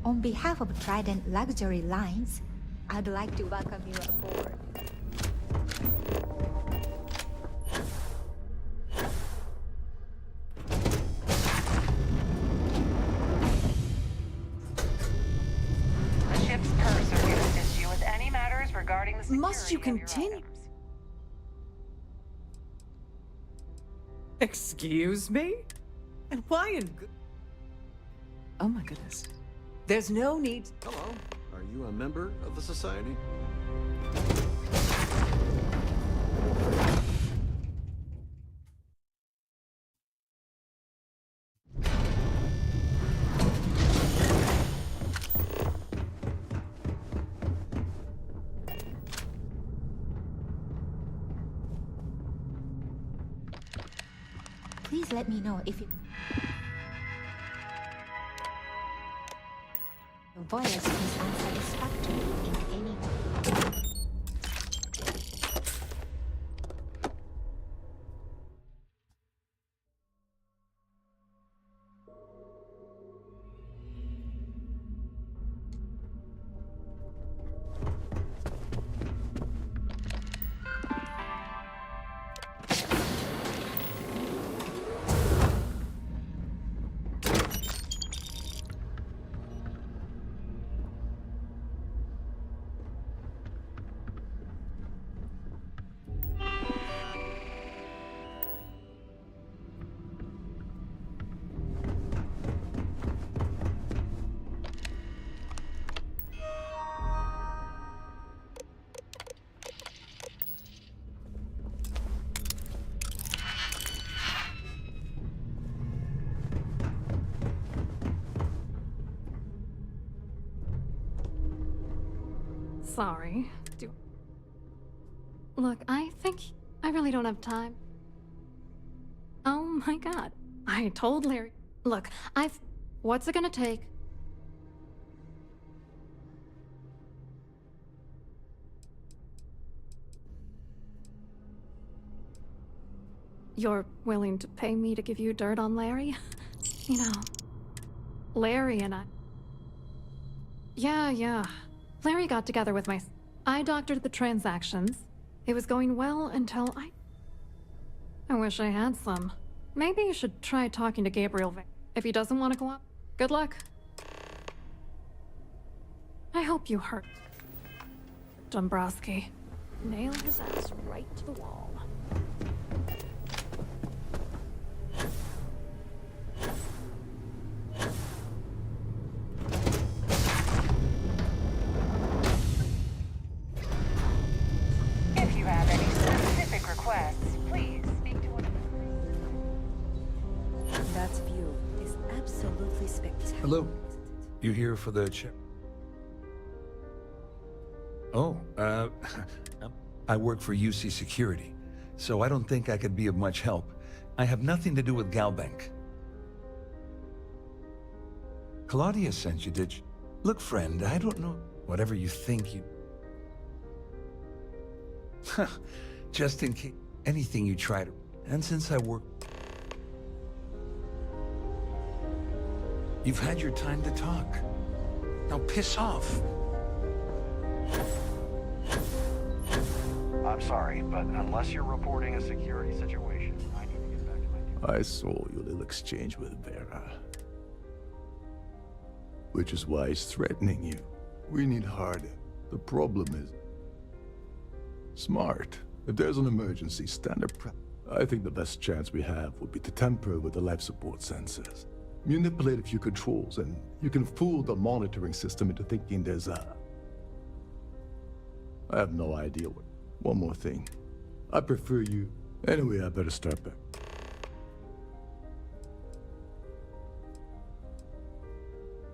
On behalf of Trident Luxury Lines, I'd like to welcome you aboard. The ship's purser can assist you with any matters regarding the security Must you of your continue? items. Excuse me? And why in... Oh my goodness. There's no need... Hello. Are you a member of the society? Please let me know if you... Your voyage is unsatisfactory in any way. sorry. Look, I think I really don't have time. Oh my god. I told Larry. Look, what's it gonna take? You're willing to pay me to give you dirt on Larry? You know, Larry and I... Yeah. Larry got together with I doctored the transactions. It was going well until I wish I had some. Maybe you should try talking to Gabriel if he doesn't want to go up. Good luck. I hope you hurt Dombrowski. Nail his ass right to the wall. If you have any specific requests, please speak to one of the... That view is absolutely spectacular. Hello. You here for the chip? Oh, I work for UC Security, so I don't think I could be of much help. I have nothing to do with Galbank. Claudia sent you, did she? Look, friend, I don't know. Whatever you think you... Just in case anything you try to... And since I work... You've had your time to talk. Now piss off. I'm sorry, but unless you're reporting a security situation, I need to get back to my duty. I saw your little exchange with Vera. Which is why he's threatening you. We need harder. The problem is... smart. If there's an emergency, stand up. I think the best chance we have would be to tamper with the life support sensors. Manipulate a few controls, and you can fool the monitoring system into thinking there's a... I have no idea what... One more thing. I prefer you... Anyway, I better start back.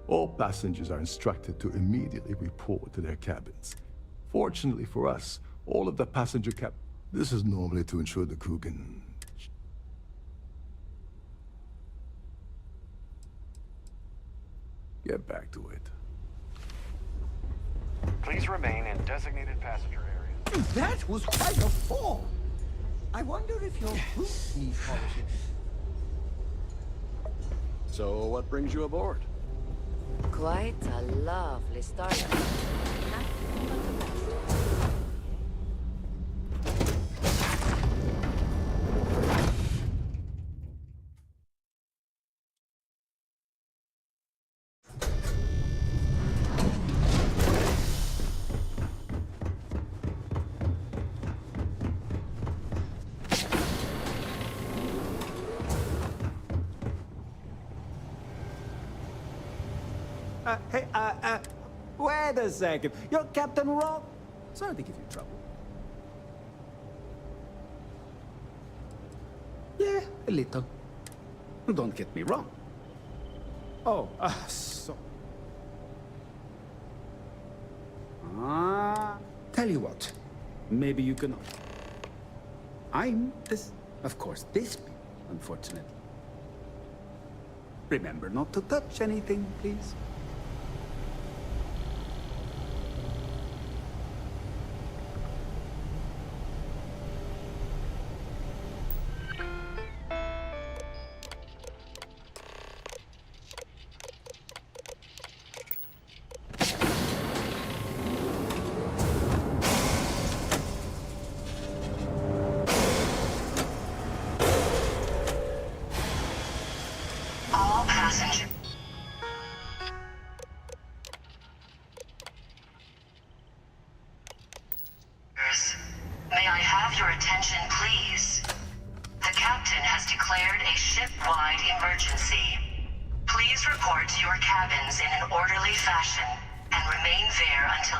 All passengers are instructed to immediately report to their cabins. Fortunately for us, all of the passenger This is normally to ensure the crew can... get back to it. Please remain in designated passenger areas. That was quite a fall! I wonder if your boots need polishing. So, what brings you aboard? Quite a lovely start. Wait a second. You're Captain Rock? Sorry to give you trouble. Yeah, a little. Don't get me wrong. Oh, so... Tell you what. Maybe you can... I'm this... Of course, this... Unfortunately. Remember not to touch anything, please. All passengers. May I have your attention, please? The captain has declared a ship-wide emergency. Please report to your cabins in an orderly fashion and remain there until...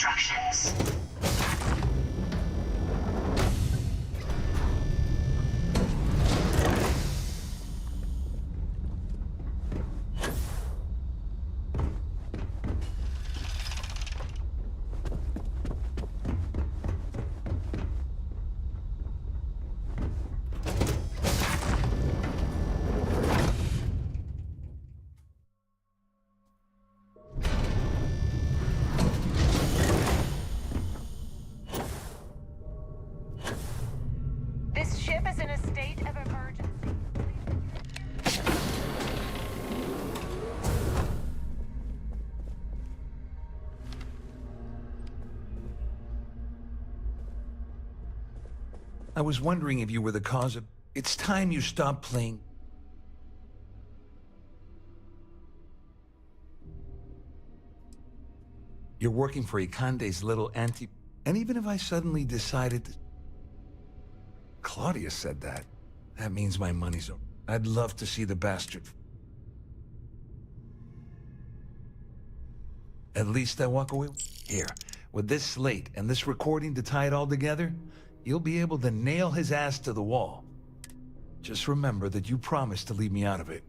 instructions. This ship is in a state of emergency. I was wondering if you were the cause of... It's time you stopped playing... You're working for Ikande's little anti... And even if I suddenly decided to... Claudia said that. That means my money's over. I'd love to see the bastard. At least I walk away... Here, with this slate and this recording to tie it all together, you'll be able to nail his ass to the wall. Just remember that you promised to leave me out of it.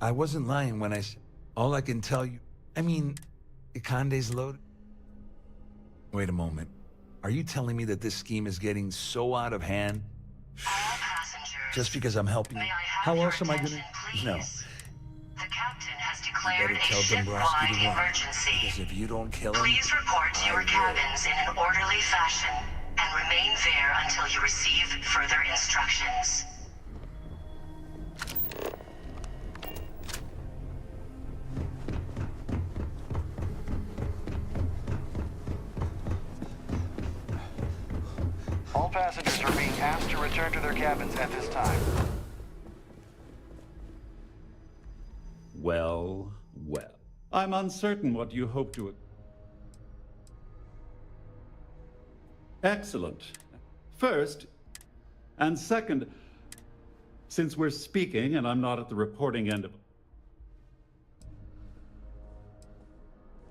I wasn't lying when I said... All I can tell you... I mean, Ikande's loaded. Wait a moment. Are you telling me that this scheme is getting so out of hand? Just because I'm helping you? How else am I gonna... No. The captain has You declared better a tell Dombrowski ship-wide to run. emergency. Because if you don't kill him... Please report to your cabins in an orderly fashion and remain there until you receive further instructions. All passengers are being asked to return to their cabins at this time. Well, well. I'm uncertain what you hope to... Excellent. First, and second, since we're speaking and I'm not at the reporting end of...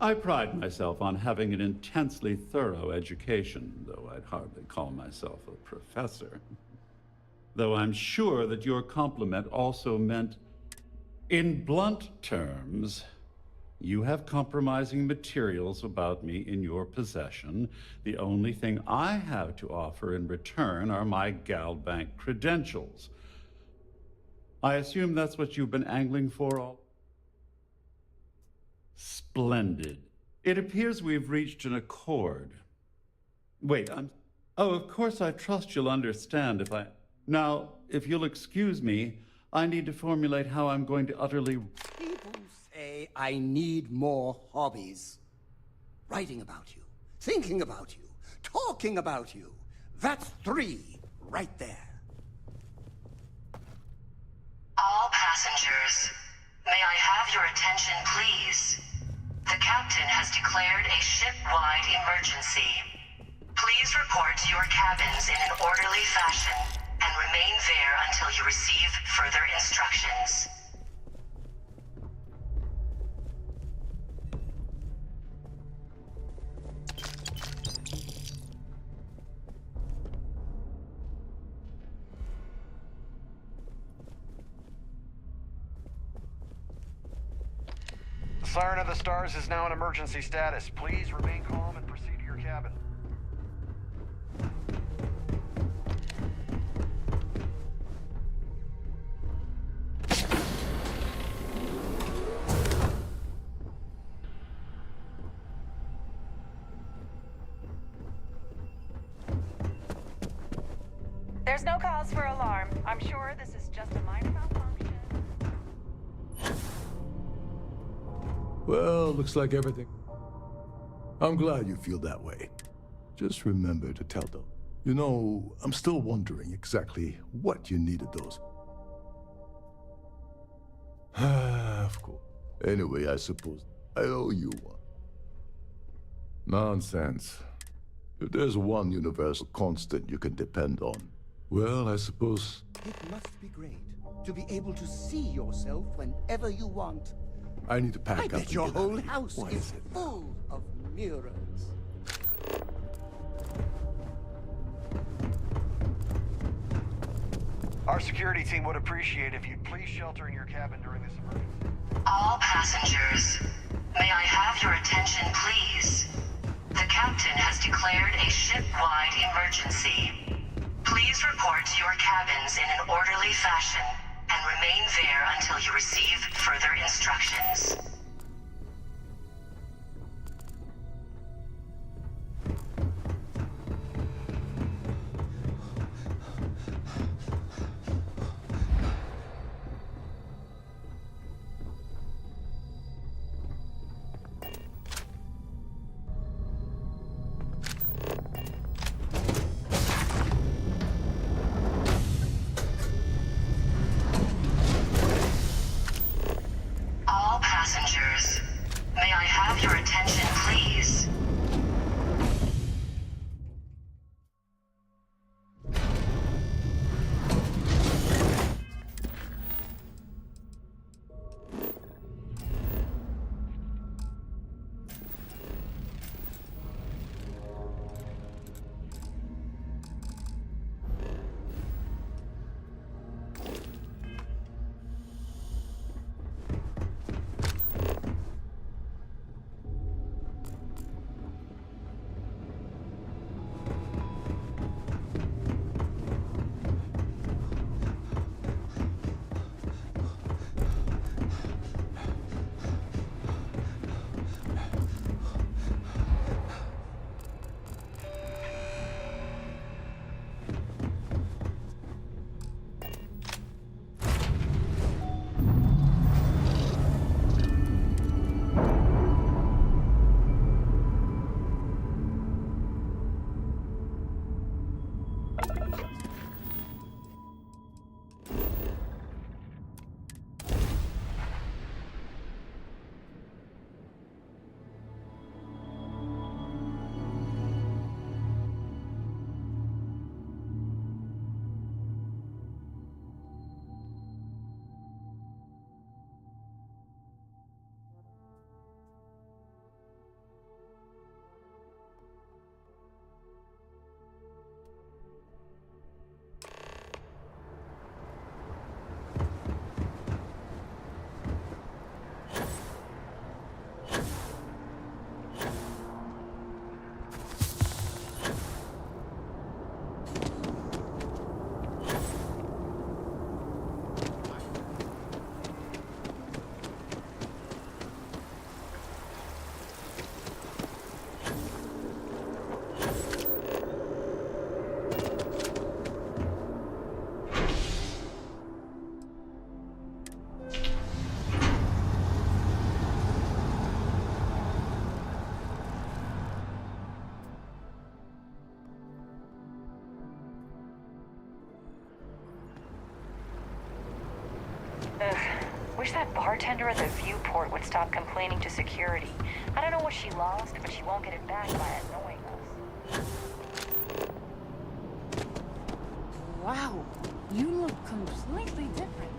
I pride myself on having an intensely thorough education, though I'd hardly call myself a professor. Though I'm sure that your compliment also meant, in blunt terms, you have compromising materials about me in your possession. The only thing I have to offer in return are my Galbank credentials. I assume that's what you've been angling for all... Splendid. It appears we've reached an accord. Wait, Oh, of course I trust you'll understand if I... Now, if you'll excuse me, I need to formulate how I'm going to utterly... People say I need more hobbies. Writing about you, thinking about you, talking about you. That's 3 right there. All passengers, may I have your attention, please? The captain has declared a ship-wide emergency. Please report to your cabins in an orderly fashion and remain there until you receive further instructions. The Siren of the Stars is now in emergency status. Please remain calm and proceed to your cabin. There's no cause for alarm. I'm sure this is just a minor malfunction. Well, looks like everything. I'm glad you feel that way. Just remember to tell them. You know, I'm still wondering exactly what you needed those. Of course. Anyway, I suppose I owe you one. Nonsense. If there's one universal constant you can depend on, Well, I suppose... It must be great to be able to see yourself whenever you want. I need to pack I up bet and your get out whole of here. house What is it? full of mirrors. Our security team would appreciate if you'd please shelter in your cabin during this emergency. All passengers, may I have your attention, please? The captain has declared a ship-wide emergency. Please report to your cabins in an orderly fashion and remain there until you receive further instructions. All passengers, may I have your attention, please? Ugh. Wish that bartender at the viewport would stop complaining to security. I don't know what she lost, but she won't get it back by annoying us. Wow, you look completely different.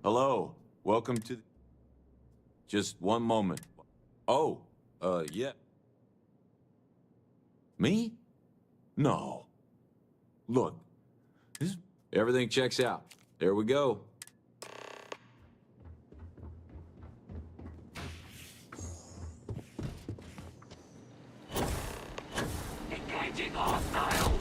Hello, welcome to... Just one moment. Oh, yeah. Me? No. Look, everything checks out. There we go. Engaging hostile.